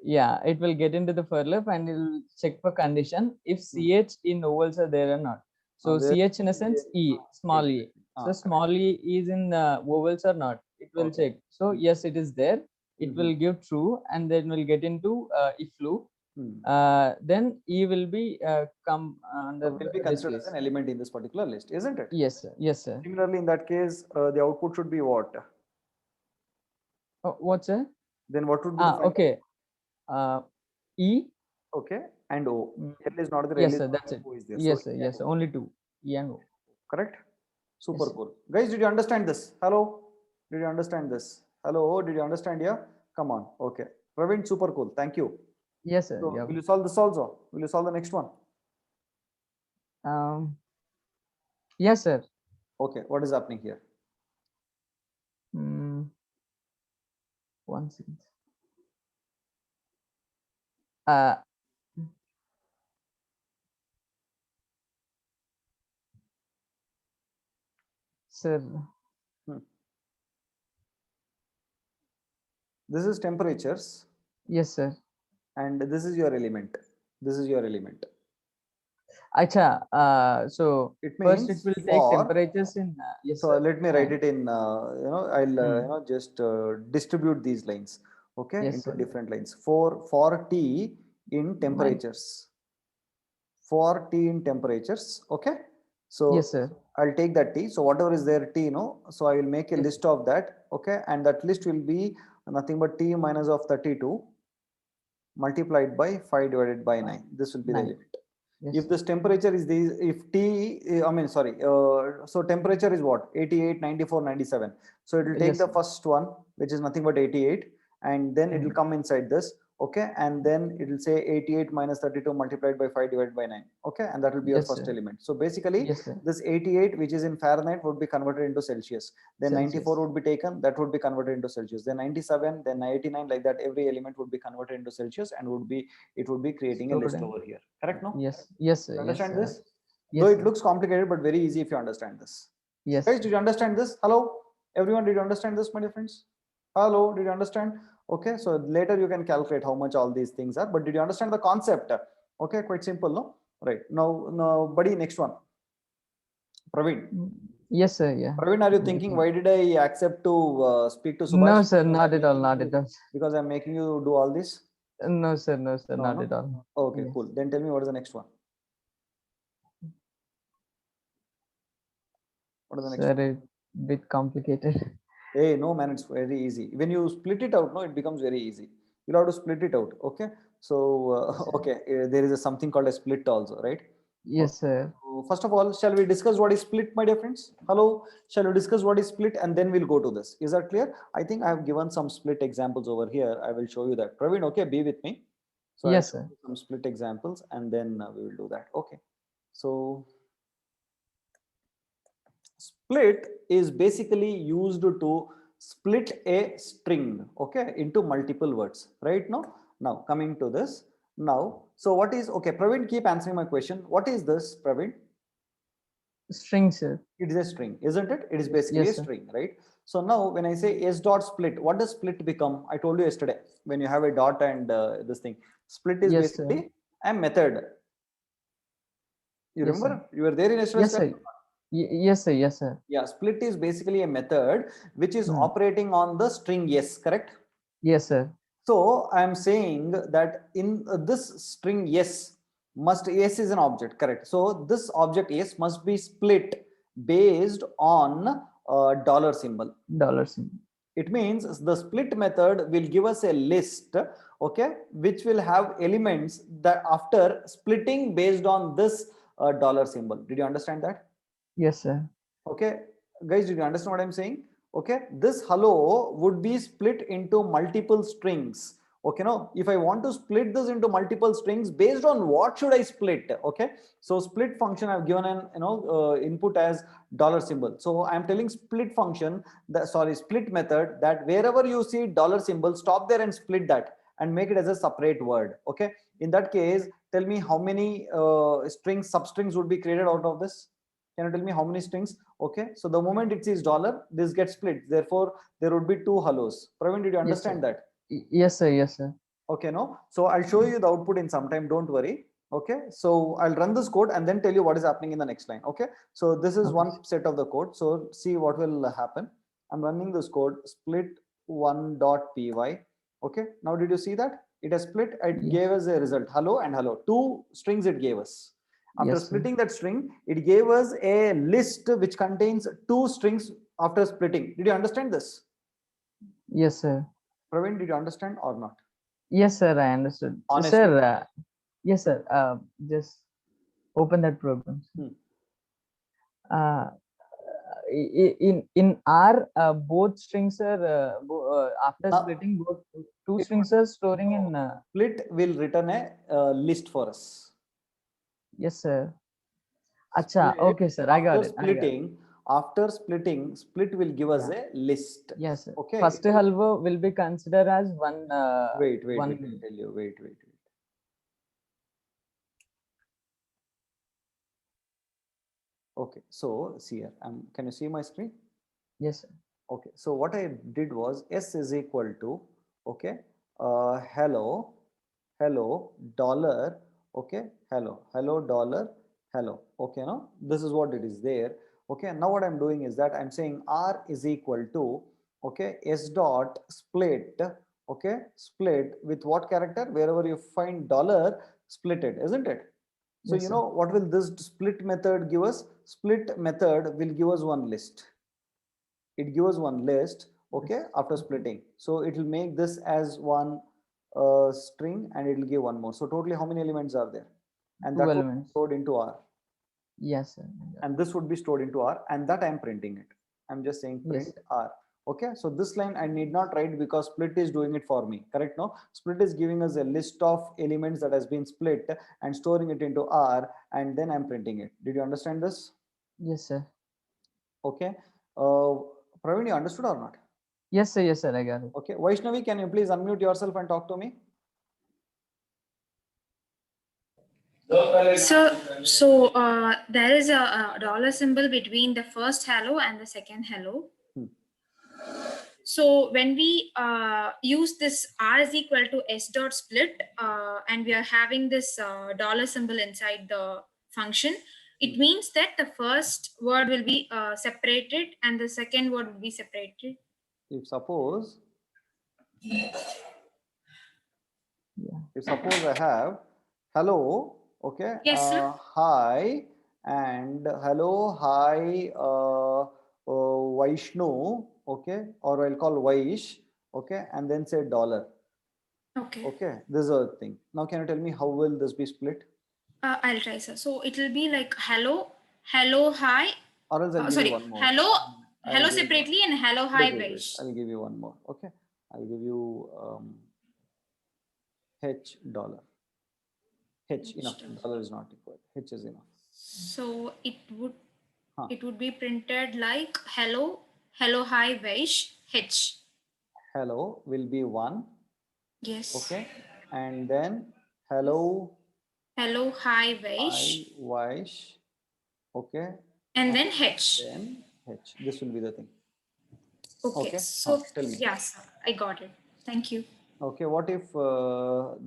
Yeah, it will get into the for loop and it will check for condition if CH in vowels are there or not. So where- CH in a sense E, small e. So small e is in vowels or not. It will Okay. check. So yes, it is there. It Mhm. will give true and then will get into if loop. Hmm. Then E will be come under Will be this considered as list. an element in this particular list, isn't it? Yes, sir. Yes, sir. Similarly, in that case, the output should be what? Oh, what's that? Then what would be the final? Okay. E. Okay, and O. Mm. L is not there. Yes, L is sir. not That's there, it. O is there. Yes, So sir. E Yes, and sir. O. Only two. E and O. Correct. Super Yes. cool. Guys, did you understand this? Hello? Did you understand this? Hello? Did you understand here? Come on. Okay. Praveen, super cool. Thank you. Yes, sir. So, Yeah. will you solve this also? Will you solve the next one? Yes, sir. Okay. What is happening here? One second. Uh, sir, This is temperatures, yes, sir. and this is your element. This is your element. Acha, so It first it means will take for- temperatures in, yes, So sir. let me write and- it in, I'll, Hmm. just distribute these lines, okay, Yes, into sir. different lines. For T in temperatures. For T in temperatures, okay. So Yes, sir. I'll take that T. So whatever is there T, so I will make a Yes. list of that, okay, and that list will be nothing but T minus of 32 multiplied by 5 divided by 9. This will be the 9. limit. Yes, If this temperature is these, if T, so temperature is what? 88, 94, 97. So it will take Yes, the sir. first one, which is nothing but 88, and then it will Mm. come inside this, okay, and then it will say 88 minus 32 multiplied by 5 divided by 9, okay, and that will be your Yes, first sir. element. So basically, Yes, sir. this 88, which is in Fahrenheit, would be converted into Celsius. Then 94 Celsius. would be taken, that would be converted into Celsius. Then 97, then 89, like that, every element would be converted into Celsius, and it would be creating a list Stored in- over here. Correct, no? Yes, yes, sir. You Yes, understand sir. this? Yes, Though it sir. looks complicated, but very easy if you understand this. Yes, Guys, sir. did you understand this? Hello, everyone, did you understand this, my dear friends? Hello, did you understand? Okay, so later you can calculate how much all these things are, but did you understand the concept? Okay, quite simple, no? Right, now, buddy, next one. Praveen. Yes, sir. Yeah. Praveen, are you thinking, why did I accept to speak to Subhash? No, sir. Not at all. Not at all. Because I'm making you do all this? No, sir. No, sir. No, Not no? at all. Okay, Yes. cool. Then tell me what is the next one? What is the next Sir, one? it bit complicated. Hey, no, man, it's very easy. When you split it out, no, it becomes very easy. You'll have to split it out. Okay. So, okay, there is something called a split also, right? Yes, sir. So first of all, shall we discuss what is split, my dear friends? Hello, shall we discuss what is split and then we'll go to this? Is that clear? I think I have given some split examples over here. I will show you that. Praveen, okay, be with me. So Yes, I'll show sir. you some split examples and then we will do that. Okay. So split is basically used to split a string, okay, into multiple words, right? Now coming to this. Now, so what is, okay, Praveen, keep answering my question. What is this, Praveen? String, sir. It is a string, isn't it? It is basically Yes, a sir. string, right? So now when I say s dot split, what does split become? I told you yesterday, when you have a dot and this thing, split is Yes, sir. basically a method. You Yes, remember? You were there in yesterday's Yes, sir. class? Yes, sir. Yes, sir. Yeah, split is basically a method which is operating on the string yes, correct? Yes, sir. So I am saying that in this string yes, yes is an object, correct? So this object yes must be split based on dollar symbol. Dollar symbol. It means the split method will give us a list, okay, which will have elements that after splitting based on this dollar symbol. Did you understand that? Yes, sir. Okay, guys, did you understand what I'm saying? Okay, this hello would be split into multiple strings. Okay, no, if I want to split this into multiple strings, based on what should I split? Okay, so split function I've given an input as dollar symbol. So I'm telling split function, split method, that wherever you see dollar symbol, stop there and split that and make it as a separate word. Okay, in that case, tell me how many substrings would be created out of this? Can you tell me how many strings? Okay, so the moment it says dollar, this gets split. Therefore, there would be two hellos. Praveen, did you understand that? Yes, sir. Yes, sir. Okay, no. So I'll show you the output in some time. Don't worry. Okay, so I'll run this code and then tell you what is happening in the next line. Okay, so this is one set of the code. So see what will happen. I'm running this code split one.py. Okay, now did you see that? It has split. It gave us a result hello and hello. Two strings it gave us. After Yes, sir. splitting that string, it gave us a list which contains two strings after splitting. Did you understand this? Yes, sir. Praveen, did you understand or not? Yes, sir. I understood. Honestly. Sir, yes, sir. Just open that program. In R, both strings are after splitting, both two strings are storing in. Split will return a list for us. Yes, sir. Acha. Split, Okay, sir. I got after it. splitting, after splitting, split will give us a list. Yes, sir. Okay. First hello will be considered as one. Wait, one I'll tell you. Wait. Okay, so see here. Can you see my screen? Yes, sir. Okay, so what I did was S is equal to, okay, hello, dollar, okay, hello, dollar, hello. Okay, now this is what it is there. Okay, now what I'm doing is that I'm saying R is equal to, okay, S dot split, okay, split with what character? Wherever you find dollar, split it, isn't it? So Yes, you sir. know what will this split method give us? Split method will give us one list. It gives one list, okay, after splitting. So it will make this as one string and it will give one more. So totally how many elements are there? And Two that would be elements. stored into R. Yes, sir. And this would be stored into R, and that I'm printing it. I'm just saying print Yes. R. Okay, so this line I need not write because split is doing it for me, correct? No, split is giving us a list of elements that has been split and storing it into R, and then I'm printing it. Did you understand this? Yes, sir. Okay, Praveen, you understood or not? Yes, sir. Yes, sir. I got it. Okay, Vaishnavi, can you please unmute yourself and talk to me? So there is a dollar symbol between the first hello and the second hello. So when we use this R is equal to S dot split, and we are having this dollar symbol inside the function, it means that the first word will be separated and the second word will be separated. If suppose, Yeah. if suppose I have hello, okay, Yes, sir. hi, and hello, hi, Vaishnu, okay, or I'll call Vaish, okay, and then say dollar. Okay. Okay, this is a thing. Now, can you tell me how will this be split? I'll try, sir. So it will be like hello, hi. Or else I'll give Sorry, you one more. hello, I'll hello give you one. separately and hello, hi, Wait. Vaish. I'll give you one more. Okay, I'll give you H dollar. H enough. Dollar is not required. H is enough. So it would Huh. it would be printed like hello, hi, Vaish, H. Hello will be one. Yes. Okay, and then hello, Hello, hi, Vaish, I, Vaish. Okay, and then H. then H. This will be the thing. Okay. Okay, So tell me. yes, I got it. Thank you. Okay, what if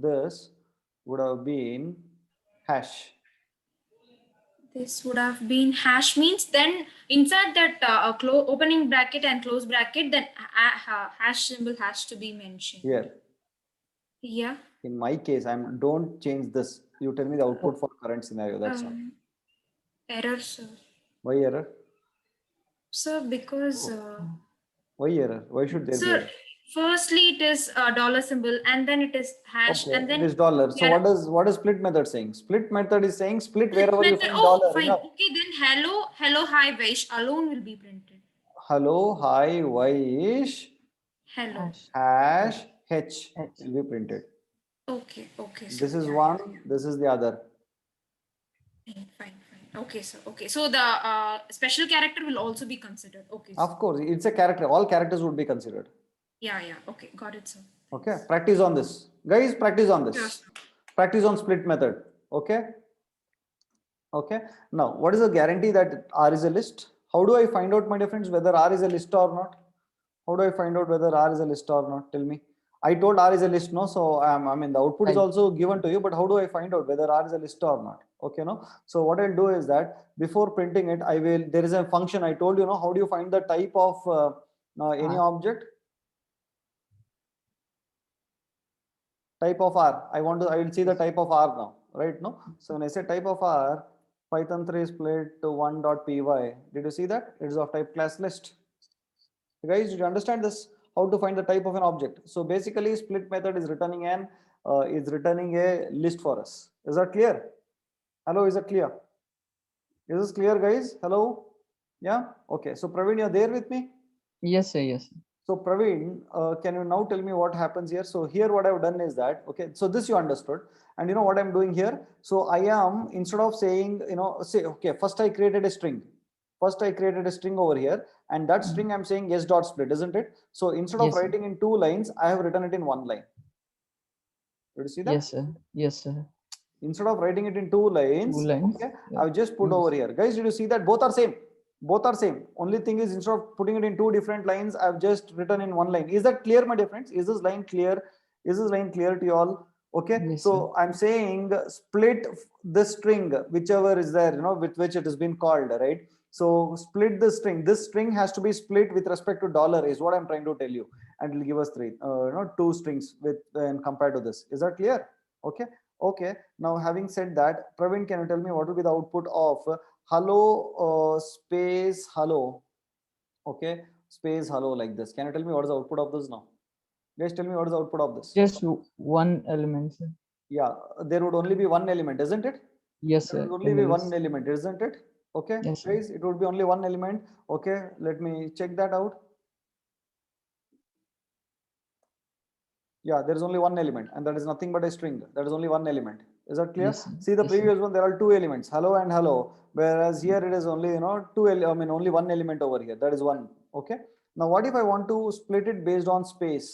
this would have been hash? This would have been hash means then inside that opening bracket and close bracket, then hash symbol has to be mentioned. Here, Yeah. in my case, don't change this. You tell me the output for current scenario. That's all. Error, sir. Why error? Sir, because Why error? Why should there be sir, error? firstly it is a dollar symbol and then it is hash Okay, and then it is dollar. So there- what is split method saying? Split method is saying split wherever you method, find oh, dollar. fine. Enough. Okay, then hello, hi, Vaish alone will be printed. Hello, hi, Vaish, Hello. hash, H H. will be printed. Okay, sir. This is Yeah, one, this is the other. Fine. Okay, sir. Okay, so the special character will also be considered. Okay. Of course, it's a character. All characters would be considered. Yeah. Okay, got it, sir. Okay, practice on this. Guys, practice on this. Yes. Practice on split method. Okay. Okay. Now, what is the guarantee that R is a list? How do I find out, my dear friends, whether R is a list or not? How do I find out whether R is a list or not? Tell me. I told R is a list, no? So I mean, the output is Right. also given to you, but how do I find out whether R is a list or not? Okay, no? So what I'll do is that before printing it, there is a function I told you, no? How do you find the type of any object? Type of R. I will see the type of R now, right? No? So when I say type of R, Python 3 split to 1.py. Did you see that? It is of type class list. Guys, did you understand this? How to find the type of an object? So basically, split method is returning a list for us. Is that clear? Hello, is it clear? Is this clear, guys? Hello? Yeah? Okay. So Praveen, you're there with me? Yes, sir. Yes, sir. So Praveen, can you now tell me what happens here? So here what I've done is that, okay, so this you understood. And you know what I'm doing here? So I am, instead of saying, say, okay, first I created a string. First, I created a string over here, and that string I'm saying s dot split, isn't it? So instead of Yes, sir. writing in 2 lines, I have written it in 1 line. Did you see that? Yes, sir. Yes, sir. Instead of writing it in 2 lines, 2 lines. okay, Yeah. I've just put Yes. over here. Guys, did you see that both are same? Both are same. Only thing is, instead of putting it in 2 different lines, I've just written in 1 line. Is that clear, my dear friends? Is this line clear? Is this line clear to you all? Okay, Yes, so I'm saying split this string, whichever is there, with which it has been called, right? So split the string. This string has to be split with respect to dollar, is what I'm trying to tell you, and it'll give us 2 strings with and compared to this. Is that clear? Okay. Okay. Now, having said that, Praveen, can you tell me what will be the output of hello space hello? Okay, space hello like this. Can you tell me what is the output of this now? Guys, tell me what is the output of this? Just one element, sir. Yeah, there would only be one element, isn't it? Yes, There sir. would only in be the one list. element, isn't it? Okay, Yes, sir. guys, it would be only one element. Okay, let me check that out. Yeah, there is only one element, and that is nothing but a string. That is only one element. Is that clear? Yes, sir. See, the Yes, sir. previous one, there are 2 elements, hello and hello. Whereas here it is only, only one element over here. That is one. Okay. Now, what if I want to split it based on space?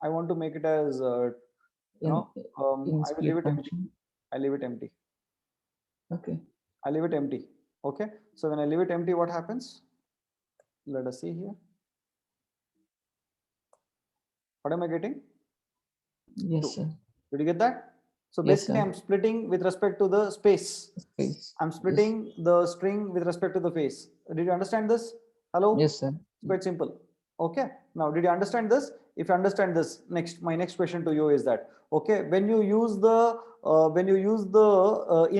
I want to make it as, In I will split leave it empty. function. I leave it empty. Okay. I leave it empty. Okay. So when I leave it empty, what happens? Let us see here. What am I getting? Yes, 2. sir. Did you get that? So Yes, basically, sir. I'm splitting with respect to the space. Space. I'm splitting the string with respect to the face. Did you understand this? Hello? Yes, sir. It's quite simple. Okay. Now, did you understand this? If you understand this, my next question to you is that, okay, when you use the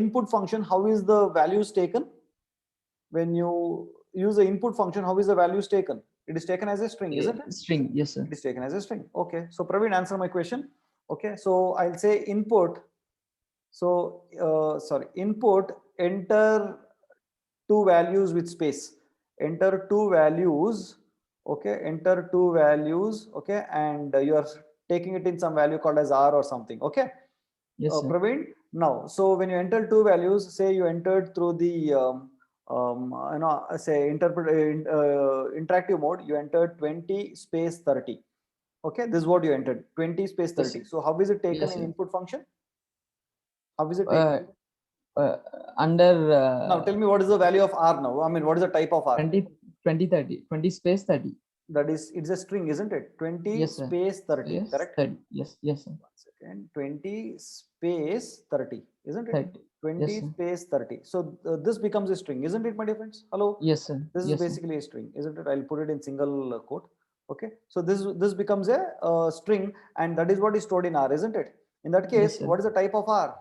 input function, how is the values taken? When you use the input function, how is the values taken? It is taken as a string, isn't it? String. Yes, sir. It is taken as a string. Okay. So Praveen, answer my question. Okay. So I'll say input. So sorry, input, enter 2 values with space. Enter 2 values. Okay. Enter 2 values. Okay. And you are taking it in some value called as R or something. Okay. Yes, sir. Praveen, now, so when you enter 2 values, say you entered through the say interactive mode, you entered 20 space 30. Okay, this is what you entered, 20 space 30. Yes, So how is it taken yes, in sir. input function? How is it taken? Under Now tell me, what is the value of R now? I mean, what is the type of R? 20 30 20 space 30. That is, it's a string, isn't it? 20 Yes, sir. space 30, Yes, correct? 30. Yes, yes, sir. 1 second, 20 space 30, isn't it? 30. 20 Yes, sir. space 30. So this becomes a string, isn't it, my dear friends? Hello? Yes, sir. This is Yes, sir. basically a string, isn't it? I'll put it in single quote. Okay. So this becomes a string, and that is what is stored in R, isn't it? In that case, Yes, sir. what is the type of R?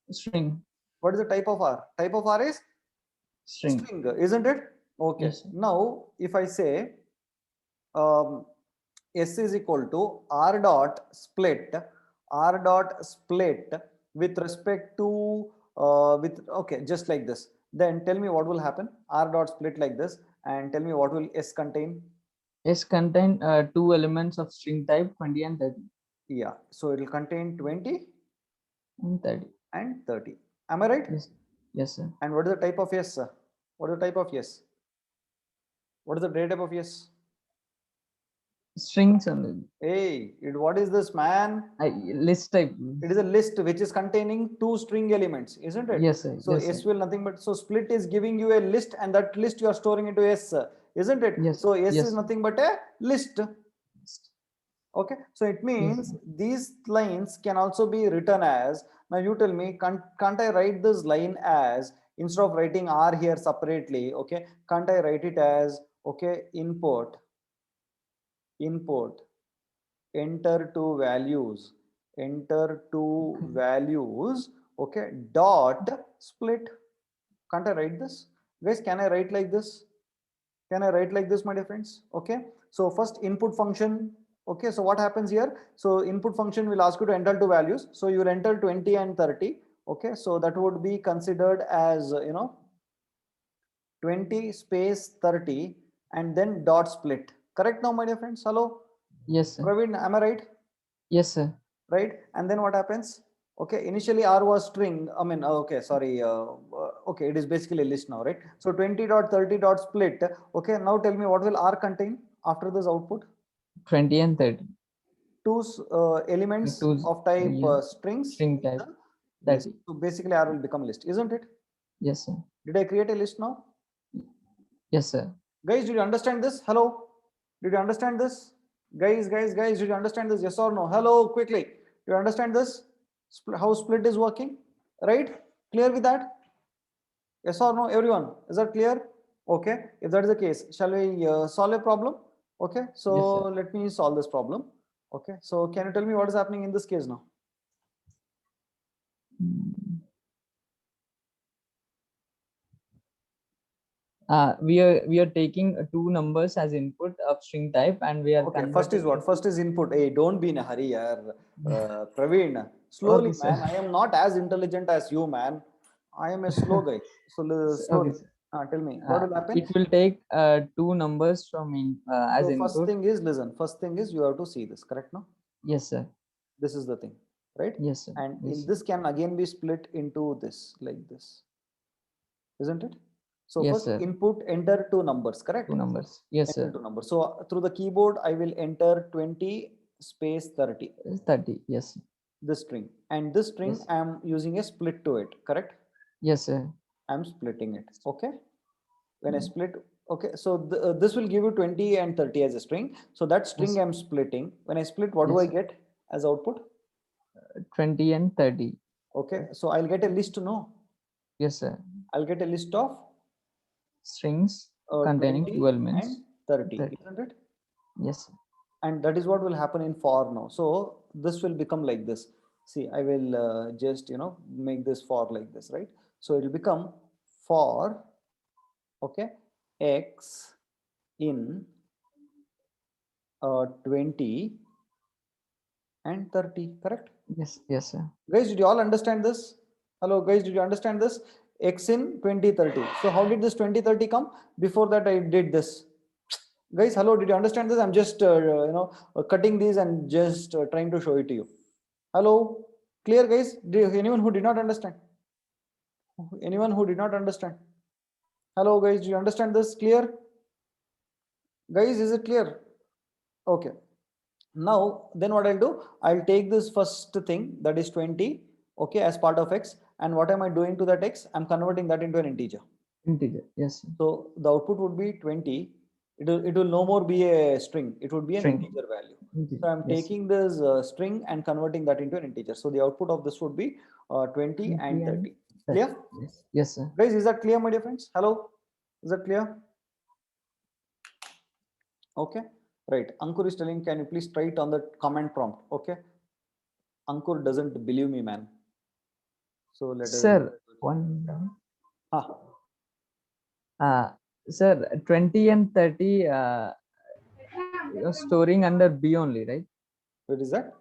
String. What is the type of R? Type of R is String. string, isn't it? Okay. Yes, sir. Now, if I say S is equal to R dot split with respect to okay, just like this. Then tell me what will happen. R dot split like this, and tell me what will S contain. S contain 2 elements of string type 20 and 30. Yeah, so it will contain 20 And 30. and 30. Am I right? Yes. Yes, sir. And what is the type of yes, sir? What is the type of yes? What is the data type of yes? Strings only. Hey, what is this, man? List type. It is a list which is containing 2 string elements, isn't it? Yes, sir. So Yes, S sir. will nothing but, so split is giving you a list, and that list you are storing into S, isn't it? Yes. So S Yes. is nothing but a list. Okay, so it means these lines can also be written as, now you tell me, can't I write this line as, instead of writing R here separately, okay, can't I write it as, okay, input, enter 2 values, okay, dot split. Can't I write this? Guys, can I write like this? Can I write like this, my dear friends? Okay, so first input function. Okay, so what happens here? So input function will ask you to enter 2 values. So you will enter 20 and 30. Okay, so that would be considered as, 20 space 30 and then dot split. Correct now, my dear friends? Hello? Yes, sir. Praveen, am I right? Yes, sir. Right? And then what happens? Okay, initially R was string. I mean, okay, sorry. Okay, it is basically a list now, right? So 20 dot 30 dot split. Okay, now tell me what will R contain after this output? 20 and 30. Two elements Two, of type yeah, strings. string in type, the list. 30. So basically R will become list, isn't it? Yes, sir. Did I create a list now? Yes, sir. Guys, did you understand this? Hello? Did you understand this? Guys, did you understand this? Yes or no? Hello, quickly. Do you understand this? How split is working? Right? Clear with that? Yes or no, everyone? Is that clear? Okay. If that is the case, shall we solve a problem? Okay. So Yes, sir. let me solve this problem. Okay. So can you tell me what is happening in this case now? Mm. We are taking two numbers as input of string type, and we are Okay. First is converting what? into- First is input. Hey, don't be in a hurry, yaar. Praveen. Slowly, Okay, sir. man. I am not as intelligent as you, man. I am a slow guy. So slowly. Okay, sir. Tell me what will happen. It will take two numbers from as So first input. thing is listen. First thing is you have to see this. Correct? No. Yes, sir. This is the thing, right? Yes, sir. And Yes, in sir. this can again be split into this like this, isn't it? So Yes, first sir. input enter two numbers, correct? Two numbers. Yes, Enter sir. two numbers. So through the keyboard I will enter 20 space 30 It's 30. Yes. this string, and this string Yes. I am using a split to it, correct? Yes, sir. I'm splitting it. Okay, when I Mm. split, okay, so this will give you 20 and 30 as a string. So that string Yes. I'm splitting. When I split, what do Yes, I sir. get as output? 20 and 30. Okay, so I'll get a list. No, Yes, sir. I'll get a list of Strings containing 20 two elements. and 30, 30. isn't it? Yes, sir. And that is what will happen in for now. So this will become like this. See, I will just make this for like this, right? So it will become for, okay, x in 20 and 30, correct? Yes, yes, sir. Guys, did you all understand this? Hello, guys, did you understand this? X in 2030. So how did this 2030 come? Before that, I did this. Guys, hello, did you understand this? I'm just, cutting these and just trying to show it to you. Hello, clear, guys? Anyone who did not understand? Anyone who did not understand? Hello, guys, do you understand this? Clear? Guys, is it clear? Okay. Now, then what I'll do? I'll take this first thing, that is 20, okay, as part of x. And what am I doing to that x? I'm converting that into an integer. Integer. Yes, sir. So the output would be 20. It will no more be a string. It would be an String. integer value. Integer. So I'm Yes. taking this string and converting that into an integer. So the output of this would be 20 and 30. Clear? Yes. Yes, sir. Guys, is that clear, my dear friends? Hello? Is that clear? Okay. Right. Ankur is telling, can you please try it on the comment prompt? Okay. Ankur doesn't believe me, man. So let us. Sir, one down. Ah, Sir, 20 and 30 you're storing under B only, right? what is that?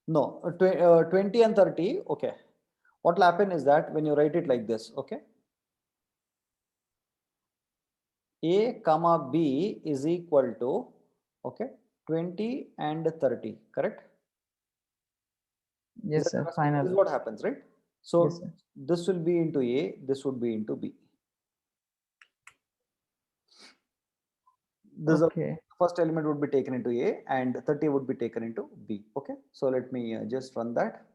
No, 20 and 30. Okay. What will happen is that when you write it like this, okay, A comma B is equal to, okay, 20 and 30, correct? Yes, sir. This is Final. what happens, right? So Yes, sir. this will be into A, this would be into B. This Okay. first element would be taken into A and 30 would be taken into B. Okay, so let me just run that.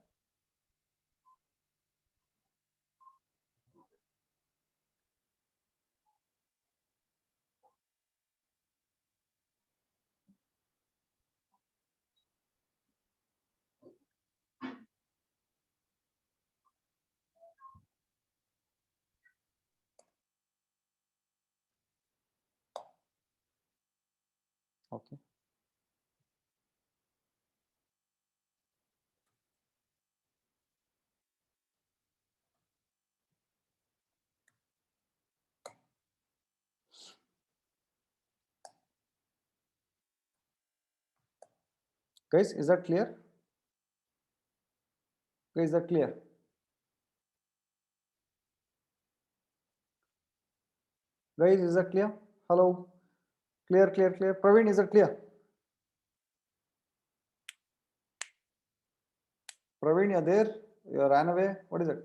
Okay. Guys, is that clear? Guys, is that clear? Guys, is that clear? Hello? Clear, clear, clear. Praveen, is that clear? Praveen, you're there? You ran away. What is it?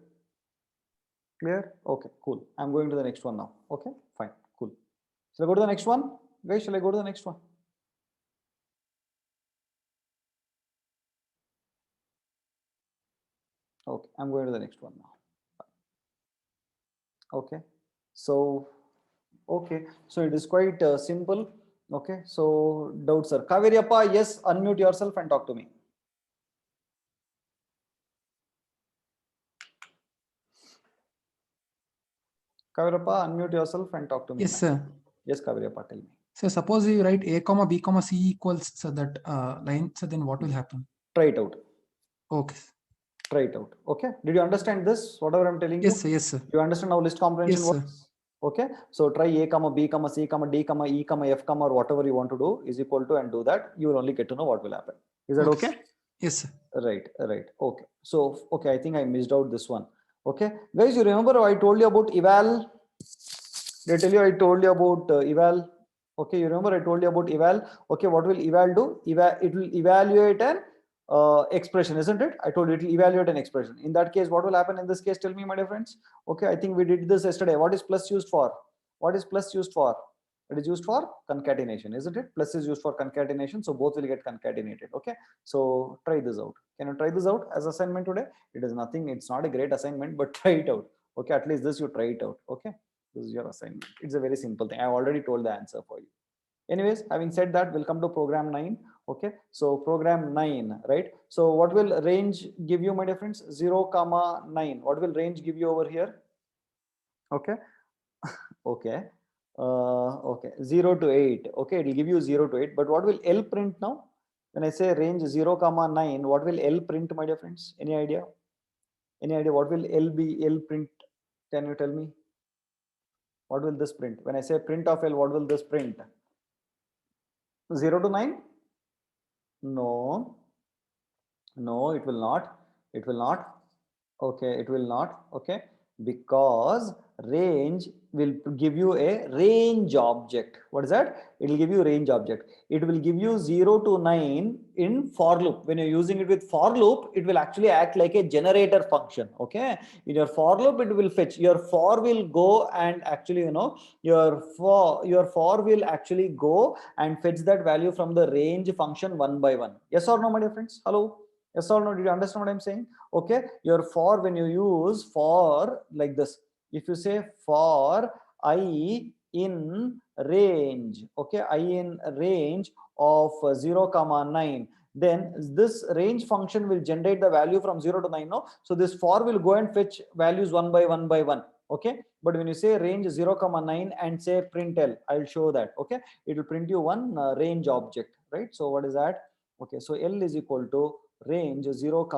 Clear? Okay, cool. I'm going to the next one now. Okay, fine, cool. Shall I go to the next one? Guys, shall I go to the next one? Okay, I'm going to the next one now. Okay, so okay, so it is quite simple. Okay, so doubt, sir. Kaviriyappa, yes, unmute yourself and talk to me. Kaviriyappa, unmute yourself and talk to me. Yes, ma'am. sir. Yes, Kaviriyappa, tell me. So suppose you write a comma b comma c equals so that line, so then what will happen? Try it out. Okay. Try it out. Okay, did you understand this? Whatever I'm telling Yes, you? sir. Yes, sir. You understand how list comprehension Yes, sir. works? Okay, so try a comma b comma c comma d comma e comma f comma or whatever you want to do is equal to, and do that. You will only get to know what will happen. Is that okay? Yes, sir. Right, right. Okay, so okay, I think I missed out this one. Okay, guys, you remember I told you about eval? Did I tell you I told you about eval? Okay, you remember I told you about eval? Okay, what will eval do? It will evaluate an expression, isn't it? I told you it will evaluate an expression. In that case, what will happen in this case? Tell me, my dear friends. Okay, I think we did this yesterday. What is plus used for? What is plus used for? It is used for concatenation, isn't it? Plus is used for concatenation, so both will get concatenated. Okay, so try this out. Can you try this out as assignment today? It is nothing. It's not a great assignment, but try it out. Okay, at least this you try it out. Okay, this is your assignment. It's a very simple thing. I already told the answer for you. Anyways, having said that, we'll come to program 9. Okay, so program 9, right? So what will range give you, my dear friends? 0, 9. What will range give you over here? Okay, okay, okay, 0 to 8. Okay, it will give you 0 to 8. But what will L print now? When I say range 0, 9, what will L print, my dear friends? Any idea? Any idea what will L be? L print? Can you tell me? What will this print? When I say print of L, what will this print? 0 to 9? No, no, it will not. It will not. Okay, it will not. Okay, because range will give you a range object. What is that? It will give you range object. It will give you 0 to 9 in for loop. When you're using it with for loop, it will actually act like a generator function. Okay, in your for loop, it will fetch. Your for will go and actually, your for will actually go and fetch that value from the range function one by one. Yes or no, my dear friends? Hello. Yes or no? Did you understand what I'm saying? Okay, your for, when you use for like this, if you say for I in range, okay, I in range of 0, 9, then this range function will generate the value from 0 to 9. No, so this for will go and fetch values one by one. Okay, but when you say range 0, 9 and say print L, I'll show that. Okay, it will print you one range object, right? So what is that? Okay, so L is equal to range 0,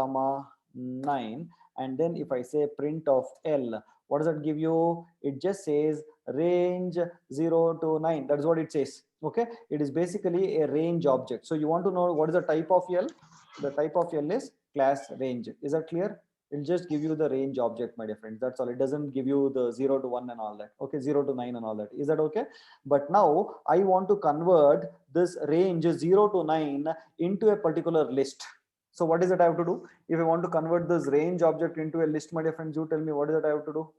9, and then if I say print of L, what does that give you? It just says range 0 to 9. That's what it says. Okay, it is basically a range object. So you want to know what is the type of L? The type of L is class range. Is that clear? It'll just give you the range object, my dear friends. That's all. It doesn't give you the 0 to 1 and all that. Okay, 0 to 9 and all that. Is that okay? But now I want to convert this range 0 to 9 into a particular list. So what is it I have to do? If I want to convert this range object into a list, my dear friends, you tell me what is it I have to do?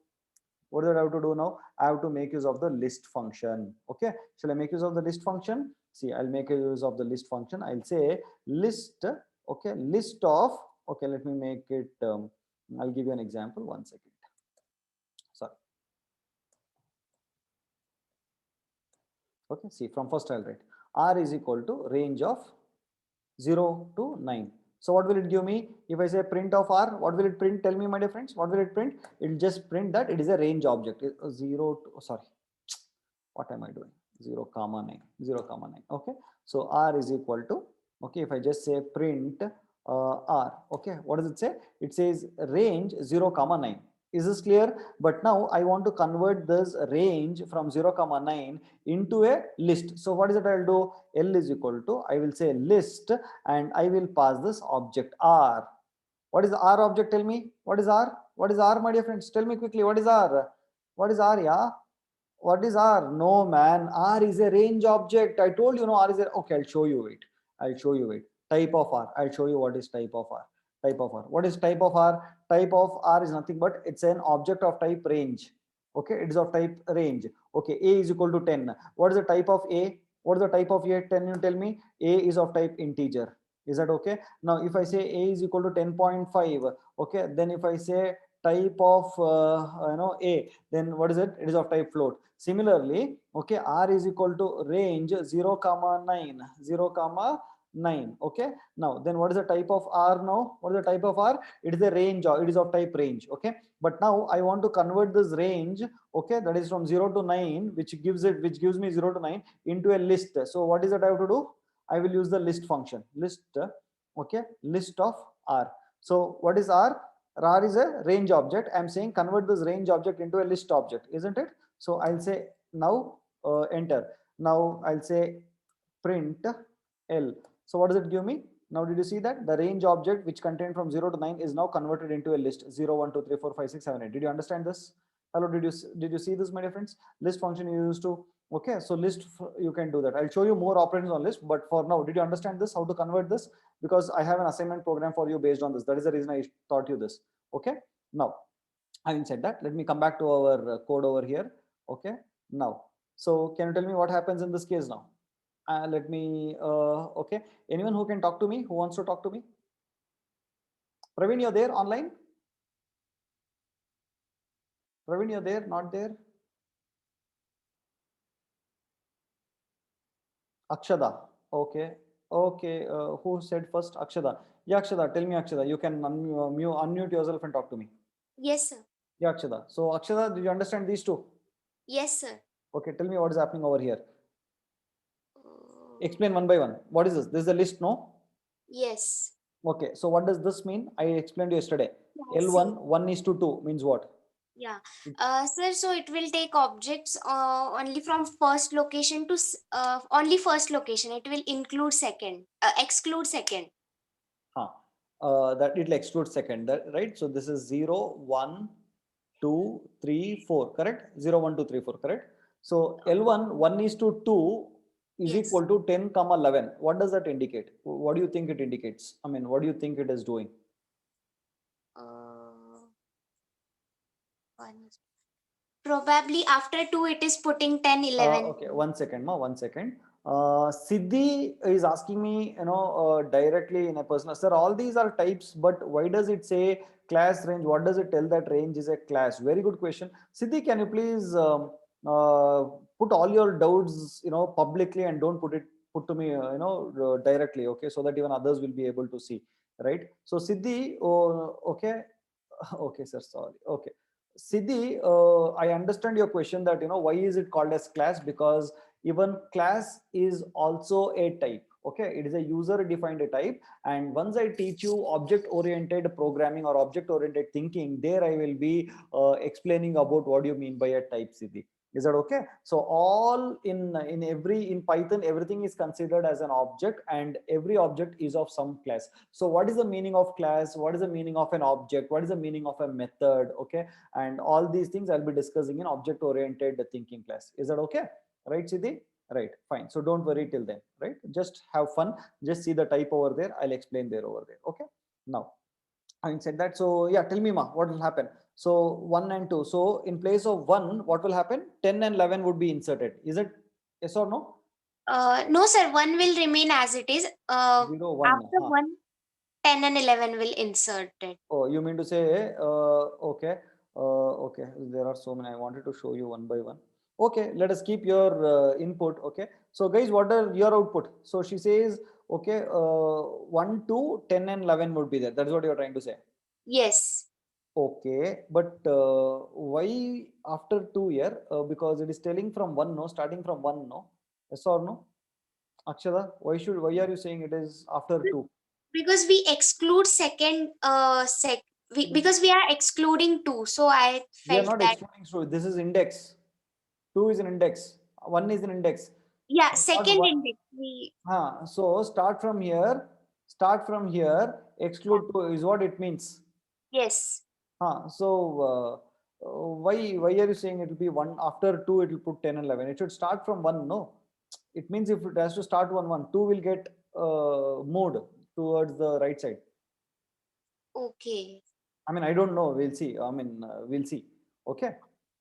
What is it I have to do now? I have to make use of the list function. Okay, shall I make use of the list function? See, I'll make use of the list function. I'll say list, okay, list of, okay, let me make it, I'll give you an example, 1 second. Sorry. Okay, see, from first I'll write R is equal to range of 0 to 9. So what will it give me? If I say print of R, what will it print? Tell me, my dear friends, what will it print? It will just print that it is a range object. 0 to, sorry, what am I doing? 0, 9, 0, 9. Okay, so R is equal to, okay, if I just say print R, okay, what does it say? It says range 0, 9. Is this clear? But now I want to convert this range from 0, 9 into a list. So what is it I'll do? L is equal to, I will say list, and I will pass this object R. What is the R object? Tell me. What is R? What is R, my dear friends? Tell me quickly. What is R? What is R? Yeah. What is R? No, man. R is a range object. I told you, no, R is a, okay, I'll show you it. I'll show you it. Type of R. I'll show you what is type of R. Type of R. What is type of R? Type of R is nothing but it's an object of type range. Okay, it is of type range. Okay, A is equal to 10. What is the type of A? What is the type of A? 10, you tell me. A is of type integer. Is that okay? Now, if I say A is equal to 10.5, okay, then if I say type of A, then what is it? It is of type float. Similarly, okay, R is equal to range 0 comma 9, 0 comma 9. Okay, now then what is the type of R now? What is the type of R? It is a range, or it is of type range. Okay, but now I want to convert this range, okay, that is from 0 to 9, which gives me 0 to 9 into a list. So what is that I have to do? I will use the list function. List, okay, list of R. So what is R? R is a range object. I'm saying convert this range object into a list object, isn't it? So I'll say now enter. Now I'll say print L. So what does it give me? Now did you see that the range object which contained from 0 to 9 is now converted into a list 0, 1, 2, 3, 4, 5, 6, 7, 8. Did you understand this? Hello, did you see this, my dear friends? List function you used to, okay, so list, you can do that. I'll show you more operations on list, but for now, did you understand this, how to convert this? Because I have an assignment program for you based on this. That is the reason I taught you this. Okay, now having said that, let me come back to our code over here. Okay, now, so can you tell me what happens in this case now? Let me, okay, anyone who can talk to me, who wants to talk to me? Praveen, you're there online? Praveen, you're there, not there? Akshada, okay, okay, who said first? Akshada. Yeah, Akshada, tell me, Akshada, you can unmute yourself and talk to me. Yes, sir. Yeah, Akshada. So, Akshada, did you understand these two? Yes, sir. Okay, tell me what is happening over here. Uh, Explain one by one. What is this? This is a list, no? yes. Okay, so what does this mean? I explained yesterday. Yes, L1, 1:2 means what? Yeah. Sir, so it will take objects only from first location to only first location. It will include second, exclude second. That it'll exclude second, right? So this is 0, 1, 2, 3, 4, correct? 0, 1, 2, 3, 4, correct? So L1, 1:2 is Yes. equal to 10, 11. What does that indicate? What do you think it indicates? I mean, what do you think it is doing? One. Probably after 2, it is putting 10, 11. Okay, 1 second, ma, 1 second. Siddhi is asking me, directly in a personal, sir, all these are types, but why does it say class range? What does it tell that range is a class? Very good question. Siddhi, can you please put all your doubts, publicly, and don't put to me, directly, okay, so that even others will be able to see, right? So Siddhi, okay, okay, sir, sorry, okay. Siddhi, I understand your question that, why is it called as class? Because even class is also a type. Okay, it is a user defined type. And once I teach you object oriented programming or object oriented thinking, there I will be explaining about what you mean by a type, Siddhi. Is that okay? So all in Python, everything is considered as an object, and every object is of some class. So what is the meaning of class? What is the meaning of an object? What is the meaning of a method? Okay, and all these things I'll be discussing in object oriented thinking class. Is that okay? Right, Siddhi? Right, fine. So don't worry till then, right? Just have fun. Just see the type over there. I'll explain there over there. Okay. Now, having said that, so yeah, tell me, ma, what will happen? So 1 and 2. So in place of 1, what will happen? 10 and 11 would be inserted. Is it yes or no? No, sir. 1 will remain as it is. 0, 1. After 1, 10 and 11 will insert it. Oh, you mean to say, okay. Okay, there are so many. I wanted to show you one by one. Okay, let us keep your input. Okay, so guys, what are your output? So she says, okay, 1, 2, 10 and 11 would be there. That's what you're trying to say. Yes. Okay, but why after 2 here? Because it is telling from 1, no, starting from 1, no? Yes or no? Akshada, why are you saying it is after 2? Because we exclude second, because we are excluding 2. So I We are felt not that. excluding, so this is index. 2 is an index. 1 is an index. Yeah, So second one. index. So start from here, exclude 2 is what it means. Yes. So why are you saying it will be 1 after 2 it will put 10 and 11? It should start from 1, no? It means if it has to start 1, 2 will get moved towards the right side. Okay. I mean, I don't know. We'll see. I mean, we'll see. Okay.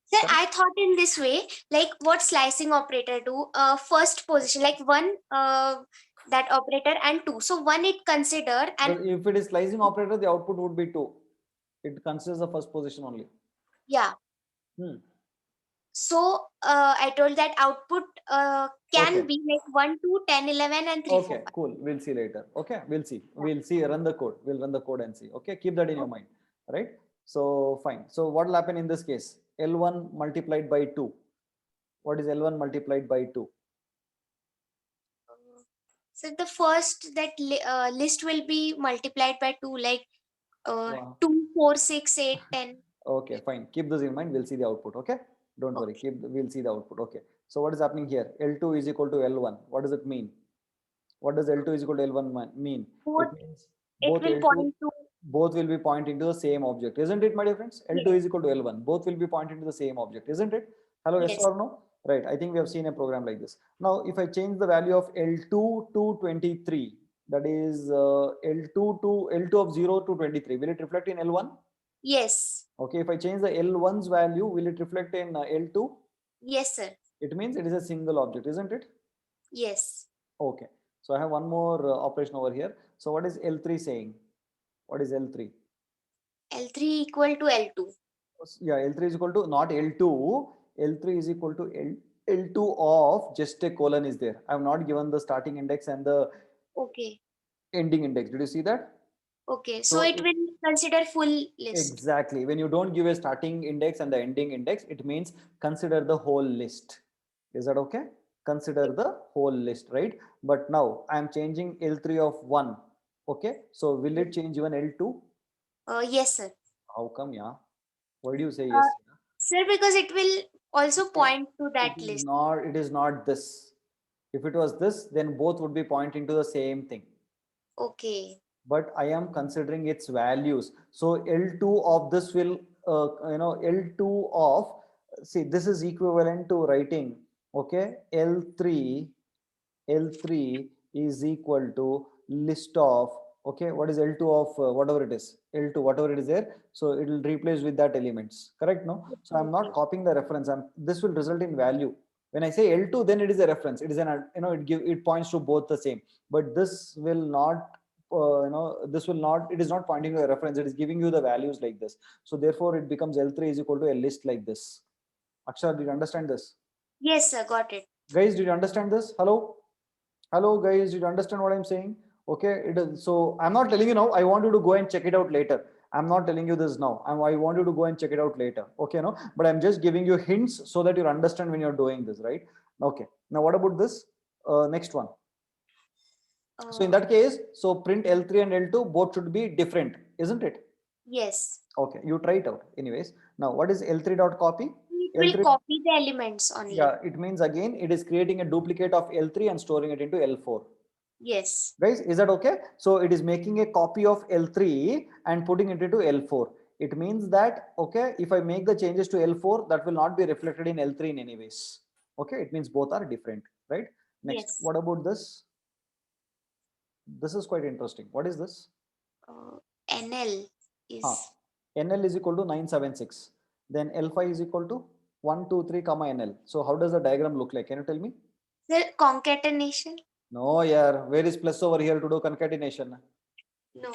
Sir, Correct. I thought in this way, like what slicing operator do, first position, like one, that operator and two. So one it consider and But if it is slicing operator, the output would be 2. It considers the first position only. yeah. Hmm. So I told that output can Okay. be like 1, 2, 10, 11 and 3, 4, Okay, 5. cool. We'll see later. Okay, we'll see. We'll see. Run the code. We'll run the code and see. Okay, keep that in your mind. Right. So fine. So what will happen in this case? L1 multiplied by 2. What is L1 multiplied by 2? So the first list will be multiplied by 2, like Wow. 2, 4, 6, 8, 10. Okay, fine. Keep this in mind. We'll see the output. Okay. Don't worry. Okay. We'll see the output. Okay. So what is happening here? L2 is equal to L1. What does it mean? What does L2 is equal to L1 mean? Both, It means it both will L2, point to, both will be pointing to the same object, isn't it, my dear friends? L2 yes, is equal to L1. Both will be pointing to the same object, isn't it? Hello, yes yes. or no? Right. I think we have seen a program like this. Now, if I change the value of L2 to 23, that is L2 of 0 to 23, will it reflect in L1? Yes. Okay. If I change the L1's value, will it reflect in L2? Yes, sir. It means it is a single object, isn't it? Yes. Okay. So I have one more operation over here. So what is L3 saying? What is L3? L3 equal to L2. Yeah, L3 is equal to not L2. L3 is equal to L2 of just a colon is there. I have not given the starting index and the Okay. ending index. Did you see that? Okay. So So it will consider full list. exactly. When you don't give a starting index and the ending index, it means consider the whole list. Is that okay? Consider the whole list, right? But now I am changing L3 of 1. Okay. So will it change even L2? Yes, sir. How come, yeah? Why do you say Uh, yes? Sir, because it will also point to that It is list. not, it is not this. If it was this, then both would be pointing to the same thing. Okay. But I am considering its values. So L2 of this will, L2 of, see, this is equivalent to writing, okay, L3 is equal to list of, okay, what is L2 of whatever it is, L2, whatever it is there. So it will replace with that elements, correct? No. So I'm not Okay. copying the reference. This will result in value. When I say L2, then it is a reference. It is it points to both the same, but this will not, it is not pointing to a reference. It is giving you the values like this. So therefore it becomes L3 is equal to a list like this. Akshar, did you understand this? Yes, sir. Got it. Guys, did you understand this? Hello guys, did you understand what I'm saying? Okay, it is. So I'm not telling you now. I want you to go and check it out later. I'm not telling you this now. I want you to go and check it out later. Okay, no, but I'm just giving you hints so that you understand when you're doing this, right? Okay. Now what about this? Next one. So in that case, so print L3 and L2 both should be different, isn't it? Yes. Okay, you try it out. Anyways, now what is L3 dot copy? It will L3, copy the elements only. yeah, it means again it is creating a duplicate of L3 and storing it into L4. Yes. Guys, is that okay? So it is making a copy of L3 and putting it into L4. It means that, okay, if I make the changes to L4, that will not be reflected in L3 in any ways. Okay, it means both are different, right? Next, Yes. what about this? This is quite interesting. What is this? NL is NL is equal to 976. Then L5 is equal to 1, 2, 3, comma NL. So how does the diagram look like? Can you tell me? the concatenation. No, yeah. Where is plus over here to do concatenation? No.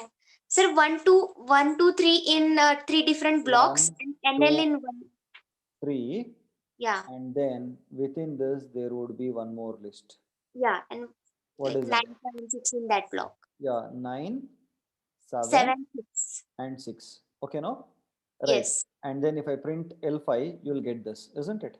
Sir, 1, 2, 3 in 3 different blocks 1, and NL 2, in 1. 3. Yeah. And then within this, there would be one more list. Yeah. And What like is 9, that? 7, 6 in that block. Yeah, 9, 7, 7, 6. and 6. Okay, no? Right. Yes. And then if I print L5, you'll get this, isn't it?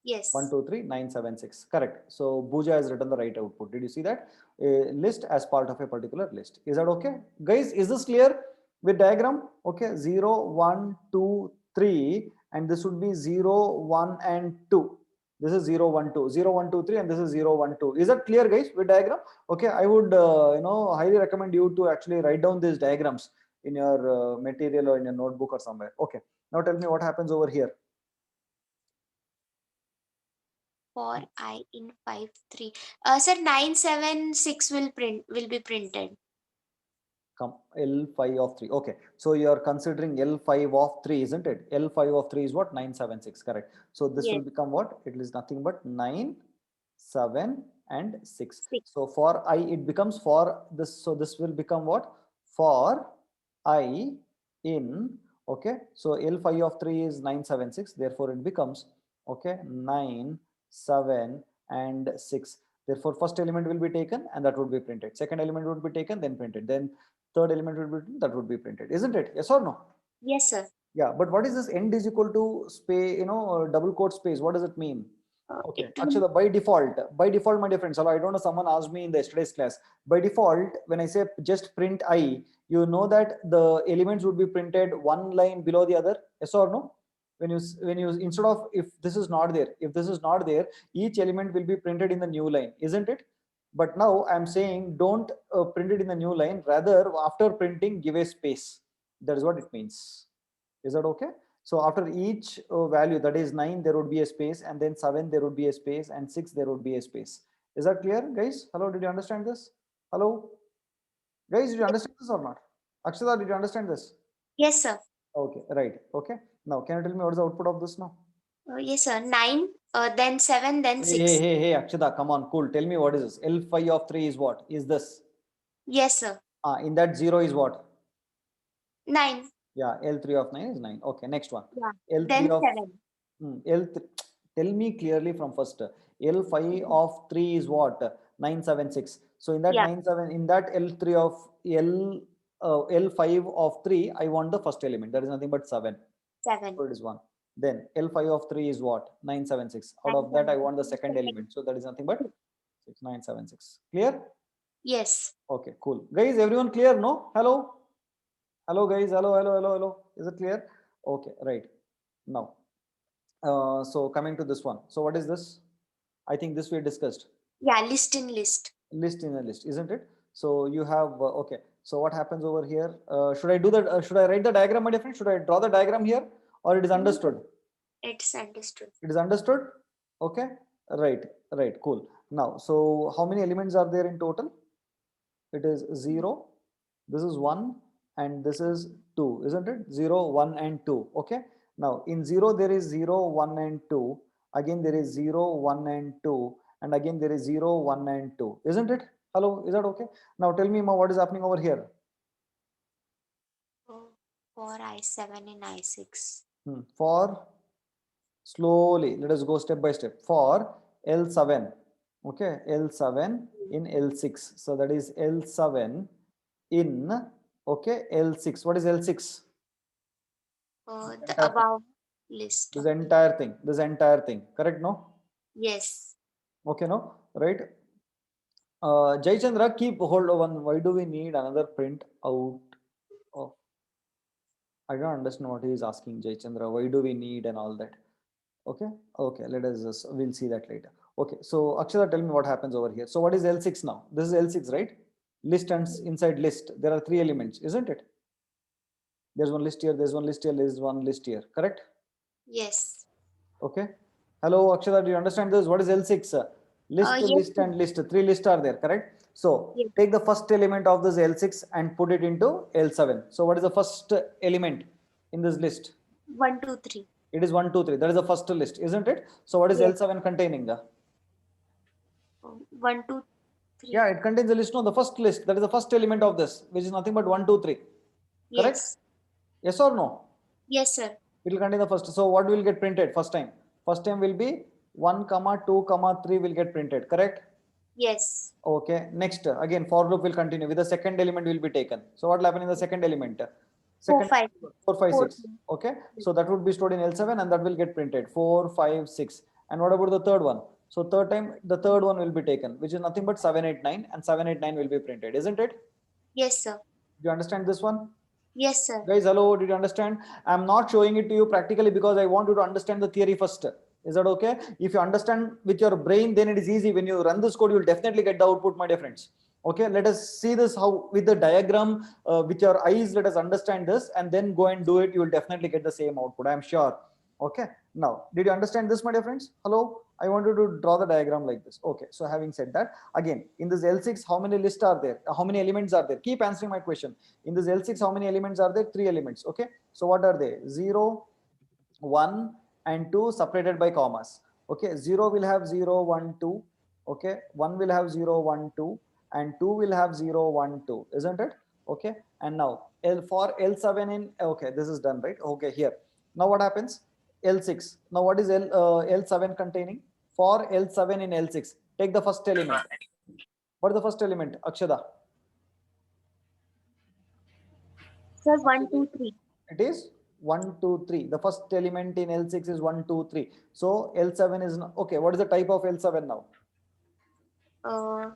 Yes. 1, 2, 3, 9, 7, 6. Correct. So Bhuja has written the right output. Did you see that? A list as part of a particular list. Is that okay? Guys, is this clear with diagram? Okay, 0, 1, 2, 3, and this would be 0, 1, and 2. This is 0, 1, 2, 0, 1, 2, 3, and this is 0, 1, 2. Is that clear, guys, with diagram? Okay, I would highly recommend you to actually write down these diagrams in your material or in your notebook or somewhere. Okay, now tell me what happens over here. For I in 5, 3. Sir, 9, 7, 6 will be printed. Come L5 of 3. Okay, so you are considering L5 of 3, isn't it? L5 of 3 is what? 976, correct. So this will Yes. become what? It is nothing but 9, 7 and 6. 6. So for I, it becomes for this. So this will become what? For I in, okay. So L5 of 3 is 976. Therefore it becomes, okay, 9, 7 and 6. Therefore first element will be taken and that would be printed. Second element would be taken, then printed. Then third element would be written, that would be printed, isn't it? Yes or no? Yes, sir. Yeah, but what is this end is equal to space, double quote space? What does it mean? Okay, It will- actually by default, my dear friends, I don't know, someone asked me in the yesterday's class, by default, when I say just print I, you know that the elements would be printed one line below the other, yes or no? When you instead of, if this is not there, each element will be printed in the new line, isn't it? But now I'm saying don't print it in the new line, rather after printing give a space. That is what it means. Is that okay? So after each value, that is 9, there would be a space, and then 7, there would be a space, and 6, there would be a space. Is that clear, guys? Hello, did you understand this? Hello? Guys, did you understand this or not? Akshada, did you understand this? Yes, sir. Okay, right. Okay. Now, can you tell me what is the output of this now? Yes, sir. 9, then 7, then 6. Hey, Akshada, come on, cool. Tell me what is this? L5 of 3 is what? Is this? Yes, sir. In that 0 is what? 9, Yeah, L3 of 9 is 9. Okay, next one. Yeah. L3 then of 7. L3, tell me clearly from first. L5 of 3 is what? 976. So in that Yeah. 97, in that L3 of L5 of 3, I want the first element. That is nothing but 7. 7. So it is 1. Then L5 of 3 is what? 976. Out of that, I want the second element. So that is nothing but 976. Clear? Yes. Okay, cool. Guys, everyone clear? No? Hello? Hello, guys. Hello. Is it clear? Okay, right. Now, so coming to this one. So what is this? I think this we discussed. Yeah, list in list. List in a list, isn't it? So you have, okay. So what happens over here? Should I do that? Should I write the diagram, my dear friend? Should I draw the diagram here, or it is understood? It's understood. It is understood. Okay. Right. Cool. Now, so how many elements are there in total? It is 0. This is 1. And this is 2, isn't it? 0, 1 and 2. Okay. Now in 0 there is 0, 1 and 2. Again there is 0, 1 and 2. And again there is 0, 1 and 2. Isn't it? Hello, is that okay? Now tell me, Ma, what is happening over here? For I7 and I6. For slowly, let us go step by step. For L7, okay, L7 in L6. So that is L7 in, okay, L6. What is L6? The above list. This entire thing, correct? No? Yes. Okay, no? Right? Jai Chandra, keep hold on. Why do we need another print out of? I don't understand what he is asking, Jai Chandra. Why do we need and all that? Okay, let us just, we'll see that later. Okay, so Akshara, tell me what happens over here. So what is L6 now? This is L6, right? List and inside list, there are 3 elements, isn't it? There's one list here, there's one list here, there's one list here, correct? Yes. Okay. Hello, Akshara, do you understand this? What is L6? List, Yes, list sir. and list. 3 lists are there, correct? So Yes. take the first element of this L6 and put it into L7. So what is the first element in this list? 1, 2, 3. It is 1, 2, 3. That is the first list, isn't it? So what is Yes. L7 containing? 1, 2, 3. Yeah, it contains the list. No, the first list. That is the first element of this, which is nothing but 1, 2, 3. Correct? Yes. Yes or no? Yes, sir. It will contain the first. So what will get printed first time? First time will be 1, 2, 3 will get printed. Correct? Yes. Okay. Next, again, for loop will continue with the second element will be taken. So what will happen in the second element? 4, 5. 4, 5, 4, 6. Okay. So that would be stored in L7 and that will get printed. 4, 5, 6. And what about the third one? So third time, the third one will be taken, which is nothing but 7, 8, 9, and 7, 8, 9 will be printed, isn't it? Yes, sir. Do you understand this one? Yes, sir. Guys, hello, did you understand? I'm not showing it to you practically because I want you to understand the theory first. Is that okay? If you understand with your brain, then it is easy. When you run this code, you will definitely get the output, my dear friends. Okay, let us see this how with the diagram with your eyes. Let us understand this and then go and do it. You will definitely get the same output. I am sure. Okay. Now, did you understand this, my dear friends? Hello. I want you to draw the diagram like this. Okay, so having said that, again, in this L6, how many lists are there? How many elements are there? Keep answering my question. In this L6, how many elements are there? 3 elements. Okay, so what are they? 0, 1, and 2 separated by commas. Okay, 0 will have 0, 1, 2. Okay, 1 will have 0, 1, 2, and 2 will have 0, 1, 2, isn't it? Okay, and now for L7 in, okay, this is done, right? Okay, here. Now what happens? L6. Now what is L7 containing? For L7 in L6, take the first element. What is the first element, Akshada? Sir, 1, 2, 3. It is 1, 2, 3. The first element in L6 is 1, 2, 3. So L7 is okay. What is the type of L7 now?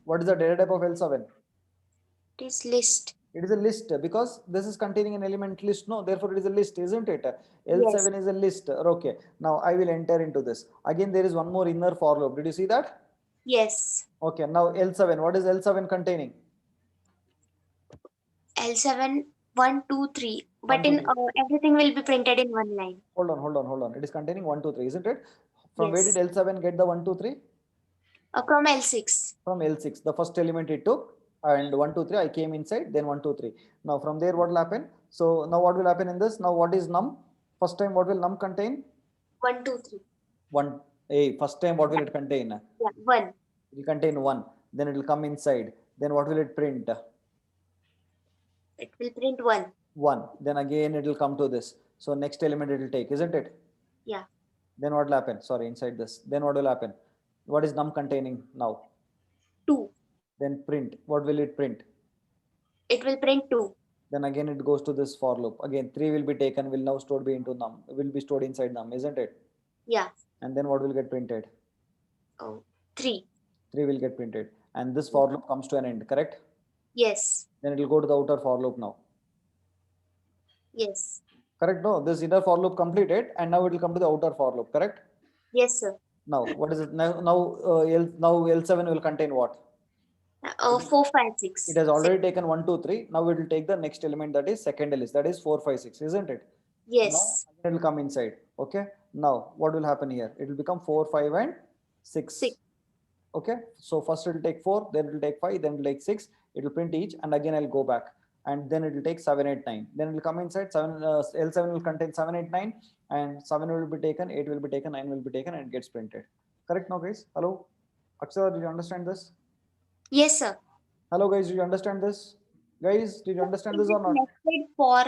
What is the data type of L7? It is list. It is a list because this is containing an element list. No, therefore it is a list, isn't it? L7 is a list. Okay. Now I will enter into this. Again, there is one more inner for loop. Did you see that? Yes. Okay. Now L7. What is L7 containing? L7, 1, 2, 3. But 1, 2, in 3. everything will be printed in one line. Hold on. It is containing 1, 2, 3, isn't it? From where Yes. did L7 get the 1, 2, 3? From L6. From L6. The first element it took, and 1, 2, 3. I came inside, then 1, 2, 3. Now from there, what will happen? So now what will happen in this? Now what is num? First time, what will num contain? 1, 2, 3. 1. Hey, first time, what will it contain? Yeah, 1. It will contain 1. Then it will come inside. Then what will it print? It will print 1. 1. Then again it will come to this. So next element it will take, isn't it? Yeah. Then what will happen? Sorry, inside this. Then what will happen? What is num containing now? 2. Then print. What will it print? It will print 2. Then again it goes to this for loop. Again 3 will be taken, will now stored be into num. Will be stored inside num, isn't it? Yeah. And then what will get printed? 3. 3 will get printed. And this for loop comes to an end, correct? Yes. Then it will go to the outer for loop now. Yes. Correct? No, this inner for loop completed, and now it will come to the outer for loop, correct? Yes, sir. Now, what is it? Now L7 will contain what? 4, 5, 6. It has already taken 1, 2, 3. Now it will take the next element, that is second list, that is 4, 5, 6, isn't it? Yes. Now it will come inside. Okay. Now what will happen here? It will become 4, 5, and 6. 6. Okay. So first it will take 4, then it will take 5, then it will take 6. It will print each, and again I'll go back, and then it will take 7, 8, 9. Then it will come inside. L7 will contain 7, 8, 9, and 7 will be taken, 8 will be taken, 9 will be taken, and it gets printed. Correct now, guys? Hello, Akshara, did you understand this? Yes, sir. Hello, guys, did you understand this? Guys, did you understand this or not? Nested for.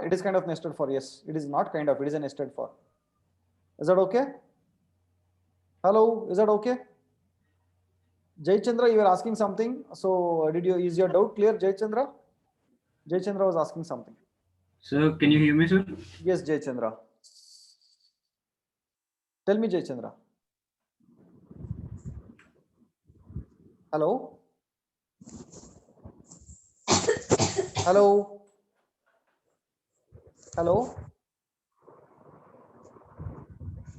It is kind of nested for. Yes, it is not kind of. It is a nested for. Is that okay? Hello, is that okay? Jai Chandra, you were asking something. So, is your doubt clear, Jai Chandra? Jai Chandra was asking something. Sir, can you hear me, sir? Yes, Jai Chandra. Tell me, Jai Chandra. Hello? Hello? Hello?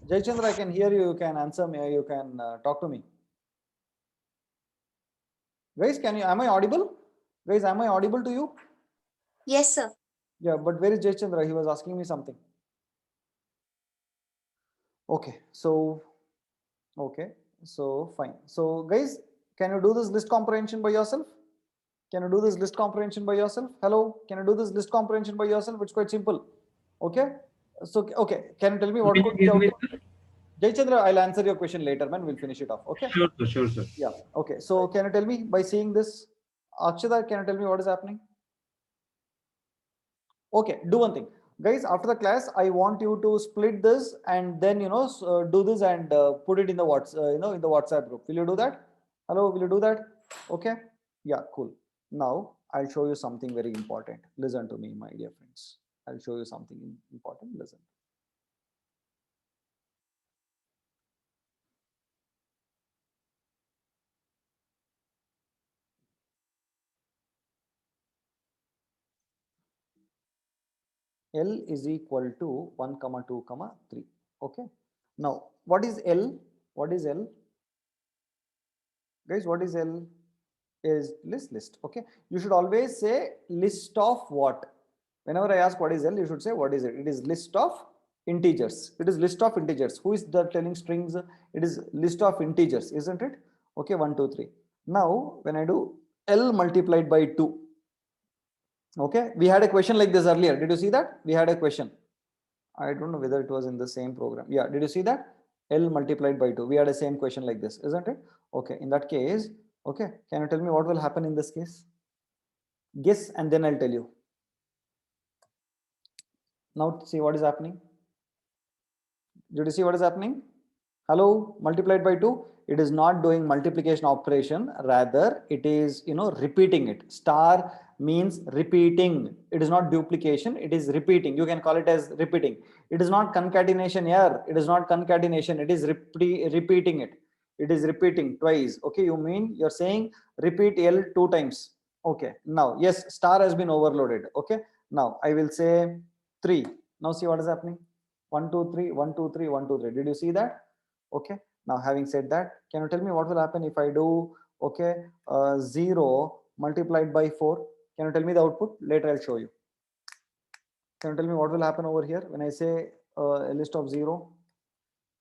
Jai Chandra, I can hear you. You can answer me. You can talk to me. Guys, am I audible? Guys, am I audible to you? Yes, sir. Yeah, but where is Jai Chandra? He was asking me something. Okay, so fine. So guys, can you do this list comprehension by yourself? Can you do this list comprehension by yourself? Hello, can you do this list comprehension by yourself? It's quite simple. Okay. So, okay, can you tell me what could be out? Jai Chandra, I'll answer your question later, man. We'll finish it off. Okay. Sure, sir. Yeah. Okay. So can you tell me by seeing this, Akshada, can you tell me what is happening? Okay. Do one thing, guys. After the class, I want you to split this and then do this and put it in the in the WhatsApp group. Will you do that? Hello. Will you do that? Okay. Yeah. Cool. Now I'll show you something very important. Listen to me, my dear friends. I'll show you something important. Listen. L is equal to 1, 2, 3. Okay. Now, what is L? What is L? Guys, what is L? Is list. Okay. You should always say list of what? Whenever I ask what is L, you should say what is it? It is list of integers. It is list of integers. Who is the telling strings? It is list of integers, isn't it? Okay, 1, 2, 3. Now, when I do L multiplied by 2, okay, we had a question like this earlier. Did you see that? We had a question. I don't know whether it was in the same program. Yeah, did you see that? L multiplied by 2. We had a same question like this, isn't it? Okay, in that case, okay, can you tell me what will happen in this case? Guess and then I'll tell you. Now see what is happening. Did you see what is happening? Hello, multiplied by 2. It is not doing multiplication operation. Rather, it is, repeating it. Star means repeating. It is not duplication. It is repeating. You can call it as repeating. It is not concatenation here. It is not concatenation. It is repeating it. It is repeating twice. Okay, you're saying repeat L 2 times. Okay, now, yes, star has been overloaded. Okay, now I will say 3. Now see what is happening. 1, 2, 3, 1, 2, 3, 1, 2, 3. Did you see that? Okay. Now having said that, can you tell me what will happen if I do, okay, 0 multiplied by 4? Can you tell me the output? Later I'll show you. Can you tell me what will happen over here when I say a list of 0?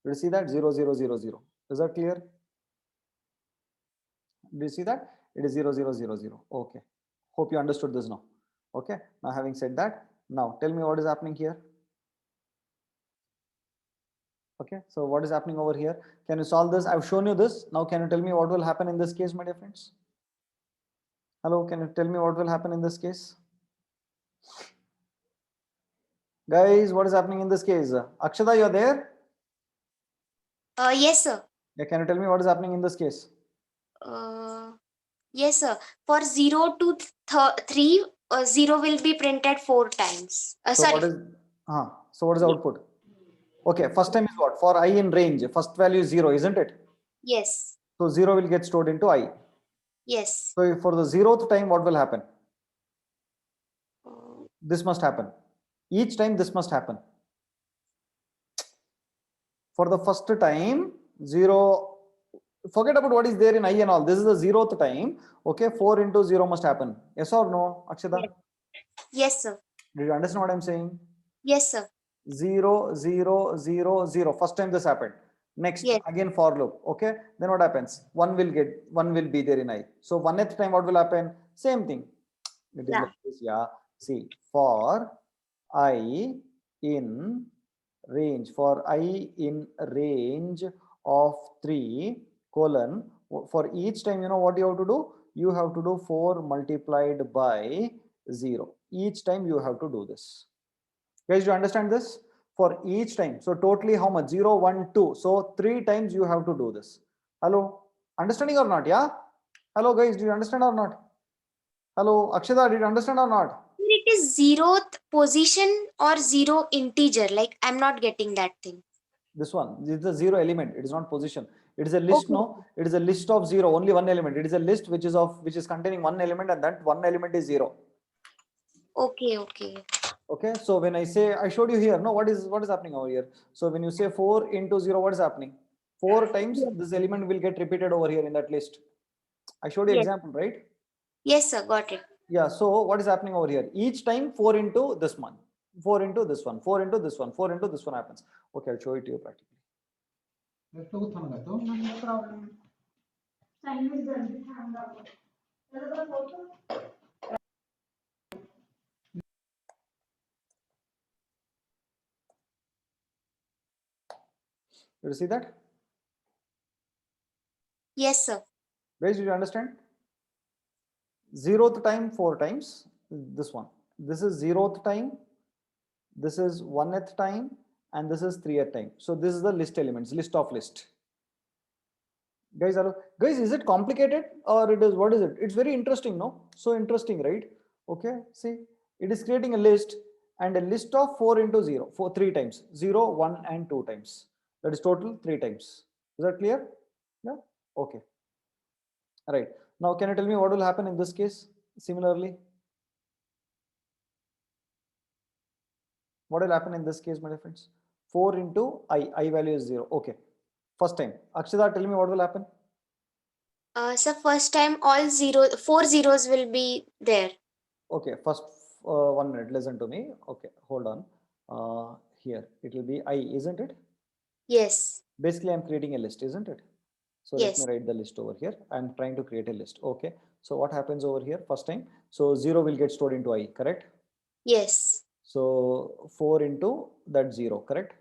Did you see that? 0, 0, 0, 0. Is that clear? Do you see that? It is 0, 0, 0, 0. Okay. Hope you understood this now. Okay. Now having said that, now tell me what is happening here. Okay, so what is happening over here? Can you solve this? I've shown you this. Now, can you tell me what will happen in this case, my dear friends? Hello, can you tell me what will happen in this case? Guys, what is happening in this case? Akshada, you're there? Yes, sir. Yeah, can you tell me what is happening in this case? Yes, sir. For 0 to 3, 0 will be printed 4 times. So Sorry. what is the output? Okay, first time is what? For I in range, first value is 0, isn't it? Yes. So 0 will get stored into I. Yes. So for the 0th time, what will happen? Uh, This must happen. Each time this must happen. For the first time, 0, forget about what is there in I and all. This is the 0th time. Okay, 4 into 0 must happen. Yes or no, Akshada? Yes, sir. Did you understand what I'm saying? Yes, sir. 0, 0, 0, 0. First time this happened. Next, Yes. again for loop. Okay, then what happens? 1 will be there in I. So 1th time, what will happen? Same thing. It is Yeah. like this. Yeah. See, for I in range, of 3 colon, for each time, what you have to do? You have to do 4 multiplied by 0. Each time you have to do this. Guys, do you understand this? For each time. So totally how much? 0, 1, 2. So 3 times you have to do this. Hello? Understanding or not? Yeah? Hello guys, do you understand or not? Hello, Akshada, did you understand or not? It is 0th position or 0 integer. Like, I'm not getting that thing. This one, this is a 0 element. It is not position. It is a list. Okay. No, it is a list of 0. Only one element. It is a list which is containing one element, and that one element is 0. Okay, okay. Okay. So when I say, I showed you here. No, what is happening over here? So when you say 4 into 0, what is happening? 4 times this element will get repeated over here in that list. I showed you Yes. example, right? Yes, sir. Got it. Yeah. So what is happening over here? Each time 4 into this one, 4 into this one, 4 into this one, 4 into this one happens. Okay, I'll show it to you practically. Did you see that? Yes, sir. Guys, did you understand? 0th time 4 times. This one. This is 0th time. This is 1th time, and this is 3th time. So this is the list elements, list of list. Guys, hello. Guys, is it complicated or it is, what is it? It's very interesting, no? So interesting, right? Okay, see, it is creating a list and a list of 4 into 0, 3 times, 0, 1, and 2 times. That is total 3 times. Is that clear? Yeah. Okay. All right. Now, can you tell me what will happen in this case? Similarly, what will happen in this case, my dear friends? 4 into I value is 0. Okay. First time. Akshada, tell me what will happen? So first time all 4 zeros will be there. Okay. First, 1 minute. Listen to me. Okay. Hold on. here. It will be I, isn't it? Yes. Basically, I'm creating a list, isn't it? So let Yes. me write the list over here. I'm trying to create a list. Okay. So what happens over here first time? So 0 will get stored into I, correct? Yes. So 4 into that 0, correct?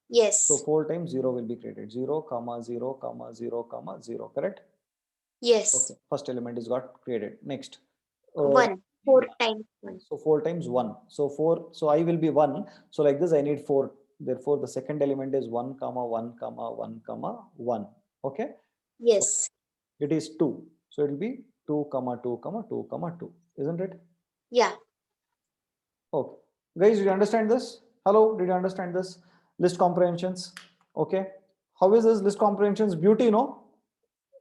Yes. So 4 times 0 will be created. 0, comma 0, comma 0, comma 0, correct? Yes. Okay. First element is got created. Next. 1. 4 times 1. So 4 times 1. So 4. So I will be 1. So like this, I need 4. Therefore, the second element is 1, comma 1, comma 1, comma 1. Okay. Yes. It is 2. So it will be 2, comma 2, comma 2, comma 2. Isn't it? Yeah. Okay. Guys, did you understand this? Hello, did you understand this? List comprehensions. Okay. How is this list comprehensions? Beauty, no?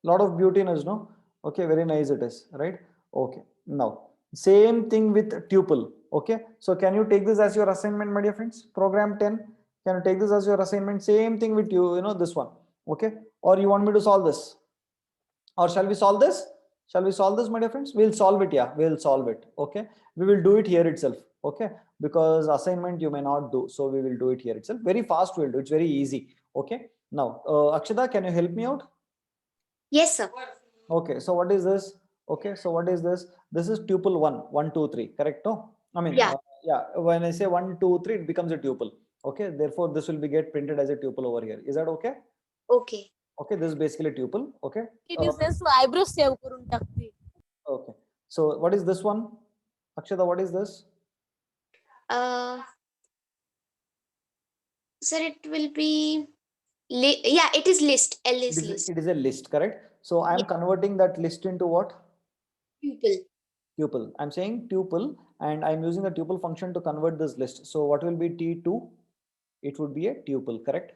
Lot of beautiness, no? Okay, very nice it is, right? Okay. Now, same thing with tuple. Okay. So can you take this as your assignment, my dear friends? Program 10. Can you take this as your assignment? Same thing with you know, this one. Okay. Or you want me to solve this? Or shall we solve this? Shall we solve this, my dear friends? We'll solve it. Yeah, we'll solve it. Okay. We will do it here itself. Okay. Because assignment you may not do. So we will do it here itself. Very fast we'll do. It's very easy. Okay. Now, Akshada, can you help me out? Yes, sir. Okay. So what is this? Okay. So what is this? This is tuple 1, 1, 2, 3. Correct? No? I mean, Yeah. yeah. When I say 1, 2, 3, it becomes a tuple. Okay. Therefore, this will be get printed as a tuple over here. Is that okay? Okay. Okay. This is basically tuple. Okay. eyebrows save करून टाकते. Okay. So what is this one? Akshada, what is this? Sir, it will be yeah, it is list. L is list. It is a list, correct? So I'm Yeah. converting that list into what? Tuple. Tuple. I'm saying tuple and I'm using the tuple function to convert this list. So what will be T2? It would be a tuple, correct?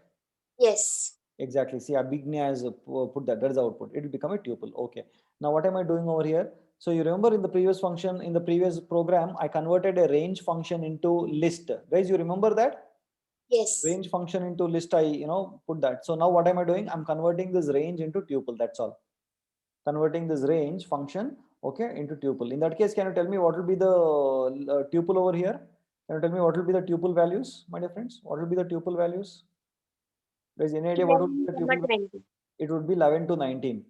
Yes. Exactly. See, Abhignya has put that. That is the output. It will become a tuple. Okay. Now what am I doing over here? So you remember in the previous function, in the previous program, I converted a range function into list. Guys, you remember that? Yes. Range function into list, I put that. So now what am I doing? I'm converting this range into tuple. That's all. Converting this range function, okay, into tuple. In that case, can you tell me what will be the tuple over here? Can you tell me what will be the tuple values, my dear friends? What will be the tuple values? Guys, any idea what would be the 11, tuple? 20. It would be 11 to 19.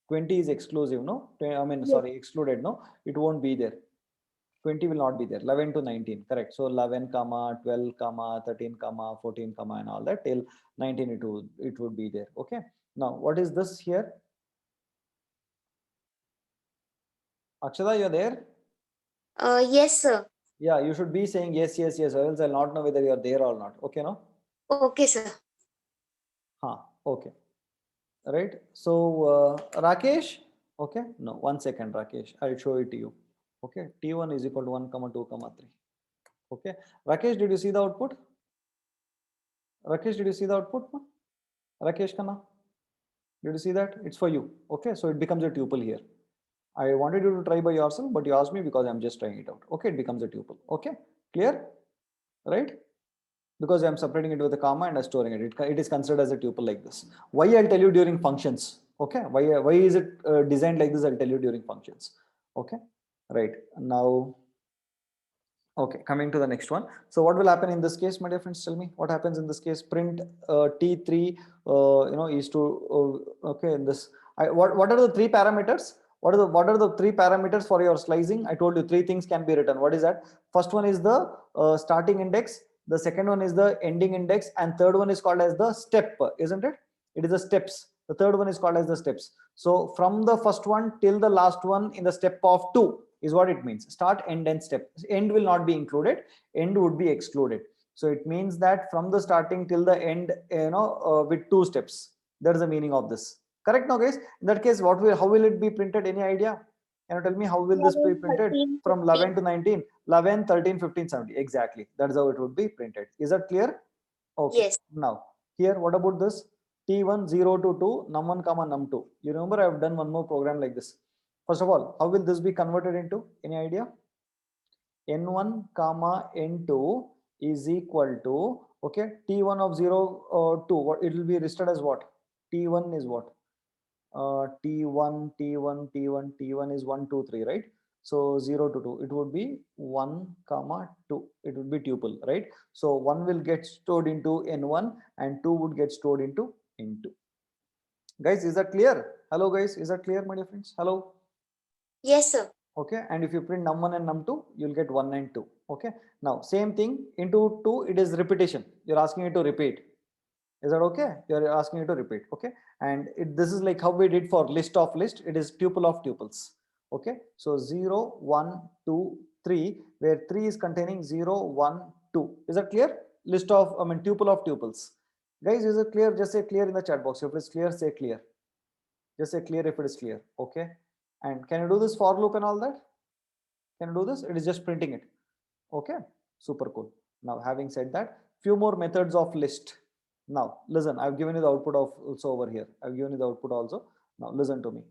20 is exclusive, no? I mean, Yes. sorry, excluded, no? It won't be there. 20 will not be there. 11 to 19, correct. So 11 comma 12 comma 13 comma 14 comma and all that till 19 it would be there. Okay. Now what is this here? Akshada, you're there? Yes, sir. Yeah, you should be saying yes, yes, yes, or else I'll not know whether you're there or not. Okay, no? Okay, sir. Okay. Right. So Rakesh, okay. No, 1 second, Rakesh. I'll show it to you. Okay. T1 is equal to 1 comma 2 comma 3. Okay. Rakesh, did you see the output? Rakesh, did you see the output? Rakesh Khanna, did you see that? It's for you. Okay. So it becomes a tuple here. I wanted you to try by yourself, but you asked me because I'm just trying it out. Okay. It becomes a tuple. Okay. Clear? Right? Because I'm separating it with a comma and I'm storing it. It is considered as a tuple like this. Why I'll tell you during functions. Okay. Why is it designed like this? I'll tell you during functions. Okay. Right. Now, okay, coming to the next one. So what will happen in this case, my dear friends? Tell me what happens in this case. Print T3, is to okay. In this, what are the three parameters? What are the three parameters for your slicing? I told you three things can be written. What is that? First one is the starting index. The second one is the ending index, and third one is called as the step, isn't it? It is the steps. The third one is called as the steps. So from the first one till the last one in the step of 2 is what it means. Start, end, and step. End will not be included. End would be excluded. So it means that from the starting till the end, with 2 steps. That is the meaning of this. Correct now, guys? In that case, how will it be printed? Any idea? Can you tell me how will this be printed? 13, From 15. 11 to 19, 11, 13, 15, 17. Exactly. That's how it would be printed. Is that clear? Okay. Yes. Now, here, what about this? T1, 0 to 2, num1, comma num2. You remember I've done one more program like this. First of all, how will this be converted into? Any idea? N1, comma N2 is equal to, okay, T1 of 0 2. What it will be listed as what? T1 is what? T1 is 1, 2, 3, right? So 0 to 2, it would be 1 comma 2. It would be tuple, right? So 1 will get stored into N1 and 2 would get stored into N2. Guys, is that clear? Hello guys, is that clear, my dear friends? Hello? Yes, sir. Okay, and if you print num1 and num2, you'll get 1 and 2. Okay, now same thing into 2, it is repetition. You're asking it to repeat. Is that okay? You're asking it to repeat. Okay, and this is like how we did for list of list. It is tuple of tuples. Okay, so 0, 1, 2, 3, where 3 is containing 0, 1, 2. Is that clear? List of, tuple of tuples. Guys, is it clear? Just say clear in the chat box. If it's clear, say clear. Just say clear if it is clear. Okay, and can you do this for loop and all that? Can you do this? It is just printing it. Okay, super cool. Now, having said that, few more methods of list. Now, listen, I've given you the output of also over here. I've given you the output also. Now, listen to me.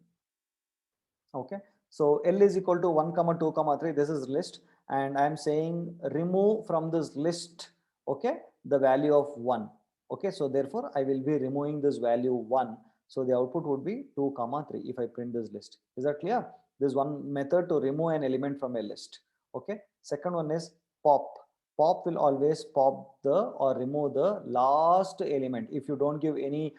Okay, so L is equal to 1, 2, 3. This is list, and I'm saying remove from this list, okay, the value of 1. Okay, so therefore, I will be removing this value 1. So the output would be 2, 3 if I print this list. Is that clear? There's one method to remove an element from a list. Okay, second one is pop. Pop will always pop the or remove the last element. If you don't give any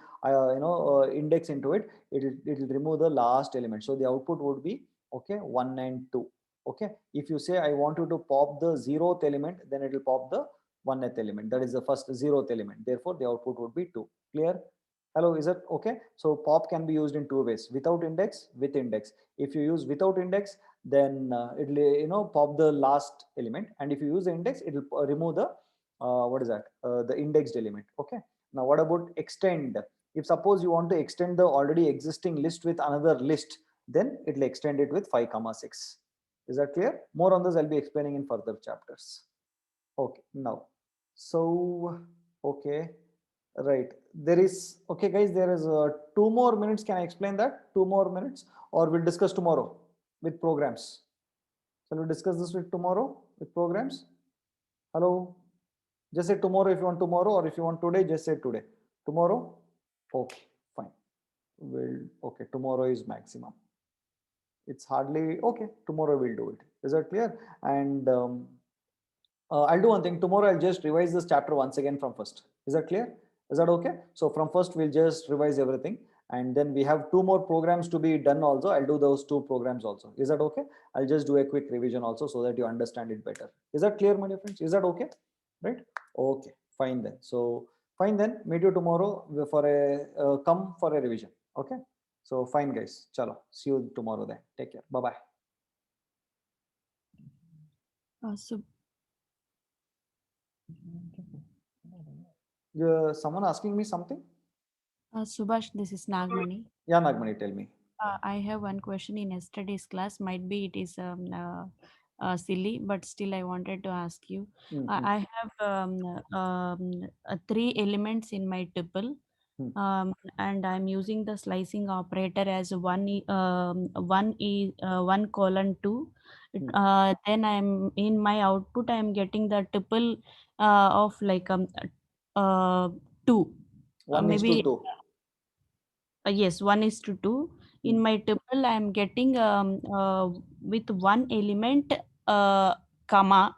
index into it, it will remove the last element. So the output would be, okay, 1 and 2. Okay, if you say I want you to pop the 0th element, then it will pop the 1th element. That is the first 0th element. Therefore the output would be 2. Clear? Hello, is it okay? So pop can be used in two ways: without index, with index. If you use without index, then it will pop the last element, and if you use the index, it will remove the the indexed element. Okay, now what about extend? If suppose you want to extend the already existing list with another list, then it will extend it with 5, 6. Is that clear? More on this I'll be explaining in further chapters. Okay, now so okay, right, there is, okay guys, there is 2 more minutes. Can I explain that? 2 more minutes, or we'll discuss tomorrow with programs? Shall we discuss this with tomorrow with programs? Hello, just say tomorrow if you want tomorrow, or if you want today, just say today. Tomorrow? Okay, fine. Okay, tomorrow is maximum. It's hardly, okay, tomorrow we'll do it. Is that clear? And I'll do one thing. Tomorrow I'll just revise this chapter once again from first. Is that clear? Is that okay? So from first we'll just revise everything, and then we have 2 more programs to be done also. I'll do those 2 programs also. Is that okay? I'll just do a quick revision also so that you understand it better. Is that clear, my dear friends? Is that okay? Right? Okay, fine then. So fine then, meet you tomorrow for a come for a revision. Okay, so fine guys, chalo, see you tomorrow then. Take care. Bye bye. Someone asking me something? Subhash, this is Nagmani. Yeah, Nagmani, tell me. I have one question in yesterday's class. Might be it is silly, but still I wanted to ask you. I have 3 elements in my tuple, and I'm using the slicing operator as 1 colon 2. Then I'm in my output. I'm getting the tuple of like 2. 1 is to 2. Yes, 1:2. In my tuple, I am getting with 1 element comma.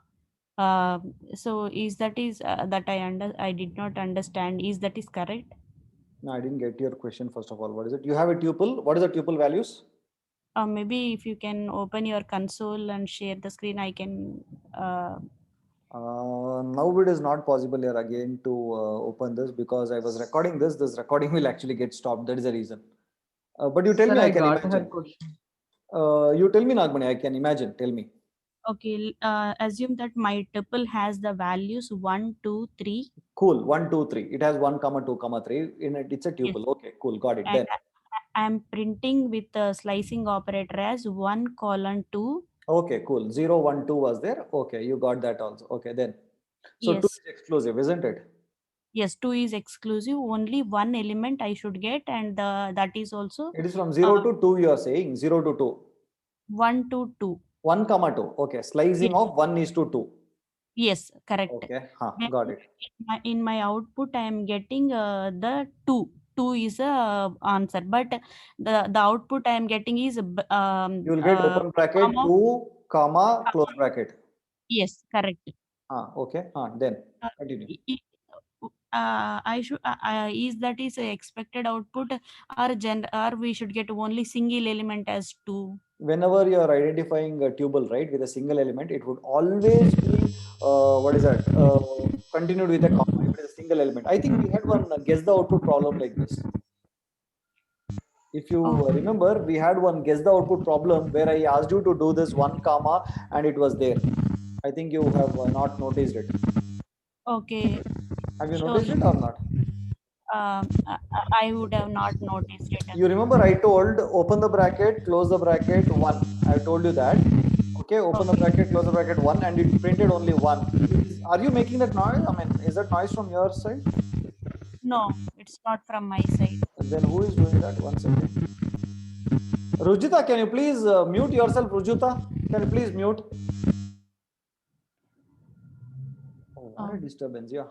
So is that I did not understand. Is that is correct? No, I didn't get your question. First of all, what is it? You have a tuple. What is the tuple values? Maybe if you can open your console and share the screen, I can. Now it is not possible here again to open this because I was recording this. This recording will actually get stopped. That is the reason. But you tell me, I can imagine. You tell me, Nagmani, I can imagine. Tell me. Okay, assume that my tuple has the values 1, 2, 3. Cool. 1, 2, 3. It has 1, 2, 3. In it, it's a tuple. Yes. Okay, cool. Got it. And then I'm printing with the slicing operator as 1 colon 2. Okay, cool. 0, 1, 2 was there. Okay, you got that also. Okay, then. So yes. 2 is exclusive, isn't it? Yes, 2 is exclusive. Only 1 element I should get, and that is also. It is from 0 to 2. You are saying 0 to 2. 1 to 2. 1, 2. Okay, slicing yes. of 1:2. Yes, correct. Okay, got it. In my output, I am getting the 2. 2 is a answer, but the output I am getting is You will get open bracket comma. 2, comma, close bracket. Yes, correct. Okay. Then continue. I should is that is a expected output, or we should get only single element as 2. Whenever you are identifying a tuple, right, with a single element, it would always be continued with a comma if it is a single element. I think we had one guess the output problem like this. If you remember, we had one guess the output problem where I asked you to do this 1 comma and it was there. I think you have not noticed it. Okay. Have you noticed it or not? I would have not noticed it. You remember I told open the bracket, close the bracket 1. I told you that. Okay, open the bracket, close the bracket 1, and it printed only 1. Are you making that noise? I mean, is that noise from your side? No, it's not from my side. Then who is doing that? 1 second. Rujita, can you please mute yourself? Rujita, can you please mute? Oh, what a disturbance. Yeah.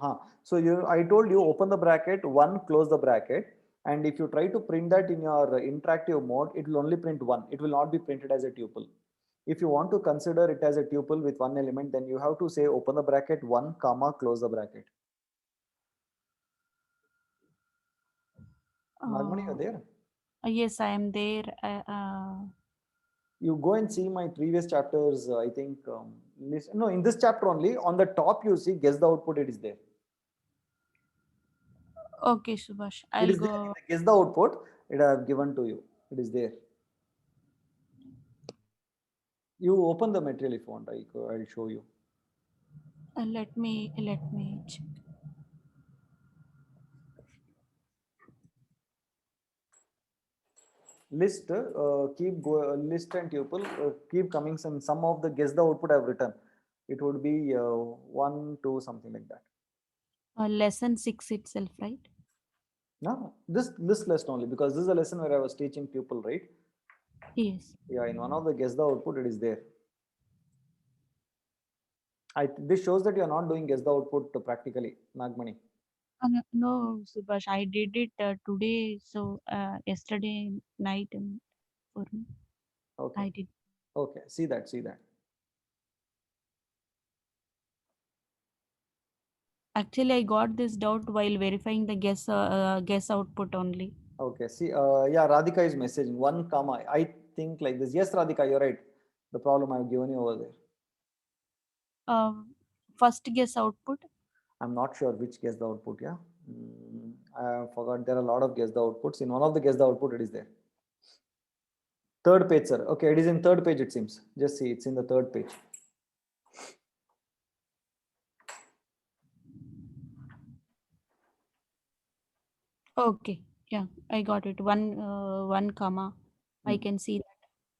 So I told you open the bracket 1, close the bracket. And if you try to print that in your interactive mode, it will only print 1. It will not be printed as a tuple. If you want to consider it as a tuple with 1 element, then you have to say open the bracket 1, comma, close the bracket. Nagmani, you're there? Yes, I am there. You go and see my previous chapters. I think no, in this chapter only on the top you see guess the output. It is there. Okay, Subhash. It is there. Guess the output. It I have given to you. It is there. You open the material if you want. I'll show you. Let me check. List list and tuple keep coming. Some of the guess the output I have written. It would be 1, 2, something like that. Lesson 6 itself, right? No, this lesson only, because this is a lesson where I was teaching tuple, right? Yes. Yeah, in one of the guess the output, it is there. This shows that you are not doing guess the output practically, Nagmani. No, Subhash, I did it today. So yesterday night for me. Okay. I did. Okay, see that. Actually, I got this doubt while verifying the guess output only. Okay, see, yeah, Radhika is messaging 1 comma. I think like this. Yes, Radhika, you're right. The problem I've given you over there. First guess output. I'm not sure which guess the output. Yeah, I forgot. There are a lot of guess the outputs. In one of the guess the output, it is there. Third page, sir. Okay, it is in third page. It seems. Just see, it's in the third page. Okay, yeah, I got it. 1 comma. I can see that.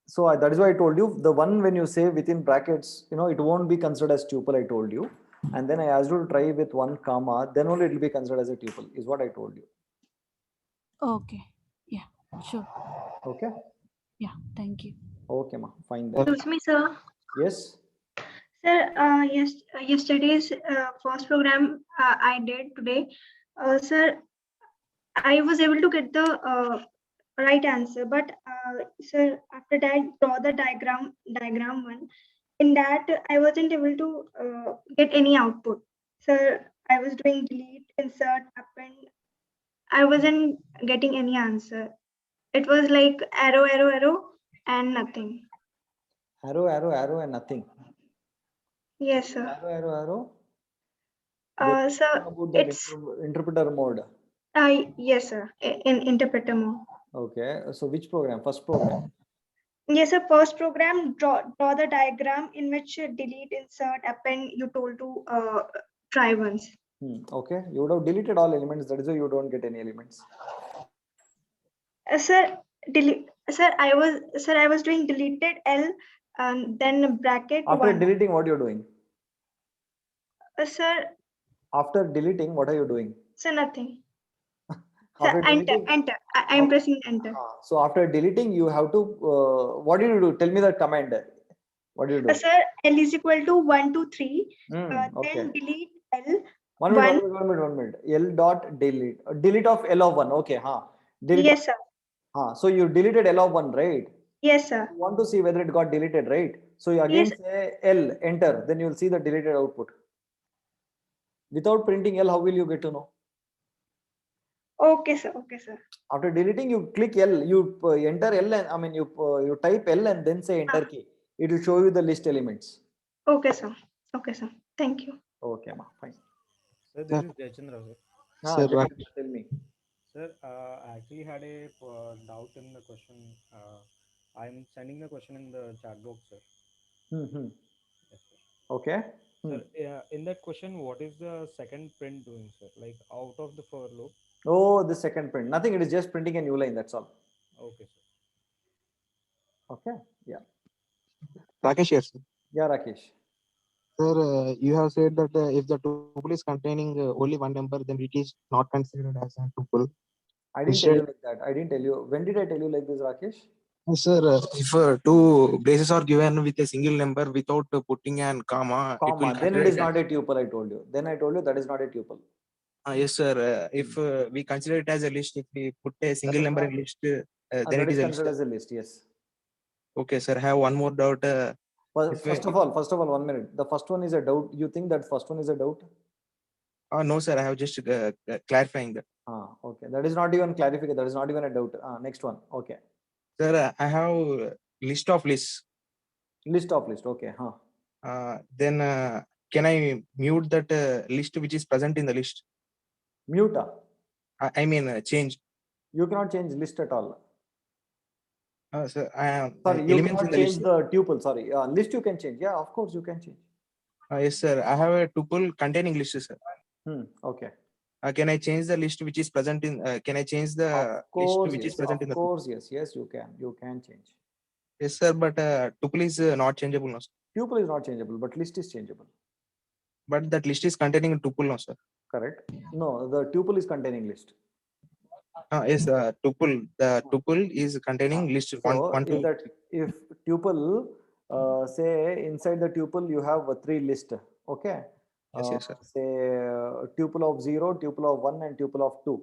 So that is why I told you the one when you say within brackets, it won't be considered as tuple. I told you, and then I asked you to try with 1 comma. Then only it will be considered as a tuple. Is what I told you. Okay. Yeah. Sure. Okay. Yeah. Thank you. Okay, ma. Fine then. Excuse me, sir. Yes. Sir, yesterday's first program I did today, sir, I was able to get the right answer, but sir, after that, draw the diagram one. In that, I wasn't able to get any output. Sir, I was doing delete, insert, append. I wasn't getting any answer. It was like arrow, and nothing. Arrow, and nothing. Yes, sir. Arrow. Sir, it's interpreter mode. Yes, sir. In interpreter mode. Okay. So which program? First program. Yes, sir. First program, draw the diagram in which delete, insert, append. You told to try once. Okay. You would have deleted all elements. That is why you don't get any elements. Sir, delete. Sir, I was doing deleted L, and then bracket. After 1. deleting, what you're doing? Sir. After deleting, what are you doing? Sir, nothing. Sir, enter. I'm pressing enter. So after deleting, you have to. What did you do? Tell me the command. What did you do? Sir, L is equal to 1, 2, 3. Okay. Then delete L. 1 minute, One. 1 minute, 1 minute. L dot delete. Delete of L of 1. Okay, delete. Yes, sir. So you deleted L of 1, right? Yes, sir. You want to see whether it got deleted, right? So you again Yes. say L, enter, then you will see the deleted output. Without printing L, how will you get to know? Okay, sir. Okay, sir. After deleting, you click L, you enter L, and you type L and then say enter key. It will show you the list elements. Okay, sir. Okay, sir. Thank you. Okay, fine. Sir, this is Jayachandra, sir. Sir, tell me. Sir, I actually had a doubt in the question. I'm sending the question in the chat box, sir. Mm-hmm. Yes, sir. Okay. Sir, in that question, what is the second print doing, sir? Like out of the for loop? Oh, the second print. Nothing. It is just printing a new line. That's all. Okay, sir. Okay. Yeah. Rakesh here, sir. Yeah, Rakesh. Sir, you have said that if the tuple is containing only one number, then it is not considered as a tuple. I didn't tell you like that. I didn't tell you. When did I tell you like this, Rakesh? Sir, if two braces are given with a single number without putting an comma, Then it is not a tuple, I told you. Then I told you that is not a tuple. Yes, sir. If we consider it as a list, if we put a single number in list, then that it is is a considered list. as a list, yes. Okay, sir. I have one more doubt. First of all, 1 minute. The first one is a doubt. You think that first one is a doubt? No, sir. I have just clarifying that. Okay. That is not even clarification. That is not even a doubt. Next one. Okay. Sir, I have list of lists. List of list. Okay. Then can I mute that list which is present in the list? Mute. I mean change. You cannot change list at all. Sir, sorry, you cannot change the tuple. Sorry, list you can change. Yeah, of course you can change. Yes, sir. I have a tuple containing list, sir. Okay. Can I change the list which is present in? Can I change the list which is present in the? Of course, yes, you can. You can change. Yes, sir. But tuple is not changeable, no, sir. Tuple is not changeable, but list is changeable. But that list is containing tuple, no, sir. Correct. No, the tuple is containing list. Yes, tuple. The tuple is containing list one, two. If tuple, say inside the tuple you have 3 list. Okay. Yes, sir. Say tuple of 0, tuple of 1, and tuple of 2.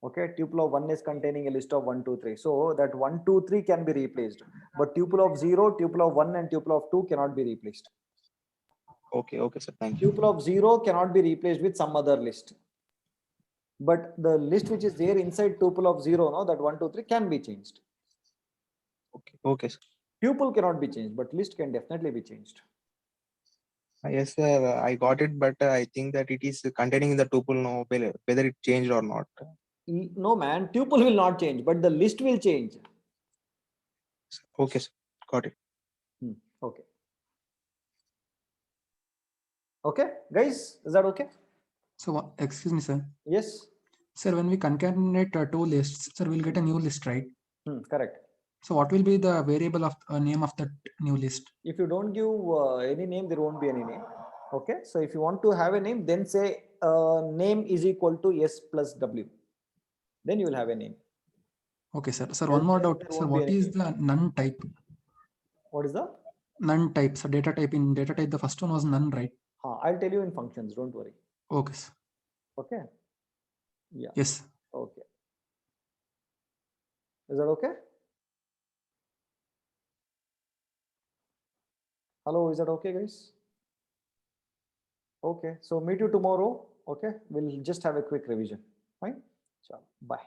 Okay, tuple of 1 is containing a list of 1, 2, 3. So that 1, 2, 3 can be replaced. But tuple of 0, tuple of 1, and tuple of 2 cannot be replaced. Okay, sir. Thank you. Tuple of 0 cannot be replaced with some other list. But the list which is there inside tuple of 0, no, that 1, 2, 3 can be changed. Okay, sir. Tuple cannot be changed, but list can definitely be changed. Yes, sir. I got it, but I think that it is containing in the tuple, no, whether it changed or not. No, man, tuple will not change, but the list will change. Okay, sir. Got it. Okay. Okay, guys, is that okay? So, excuse me, sir. Yes. Sir, when we concatenate 2 lists, sir, we'll get a new list, right? Correct. So, what will be the variable of name of that new list? If you don't give any name, there won't be any name. Okay. So, if you want to have a name, then say name is equal to S plus W. Then you will have a name. Okay, sir. Sir, one more doubt. Sir, what is the none type? What is the? None type. So, data type. In data type, the first one was none, right? I'll tell you in functions. Don't worry. Okay, sir. Okay. Yeah. Yes. Okay. Is that okay? Hello, is that okay, guys? Okay. So meet you tomorrow. Okay. We'll just have a quick revision. Fine. So, bye.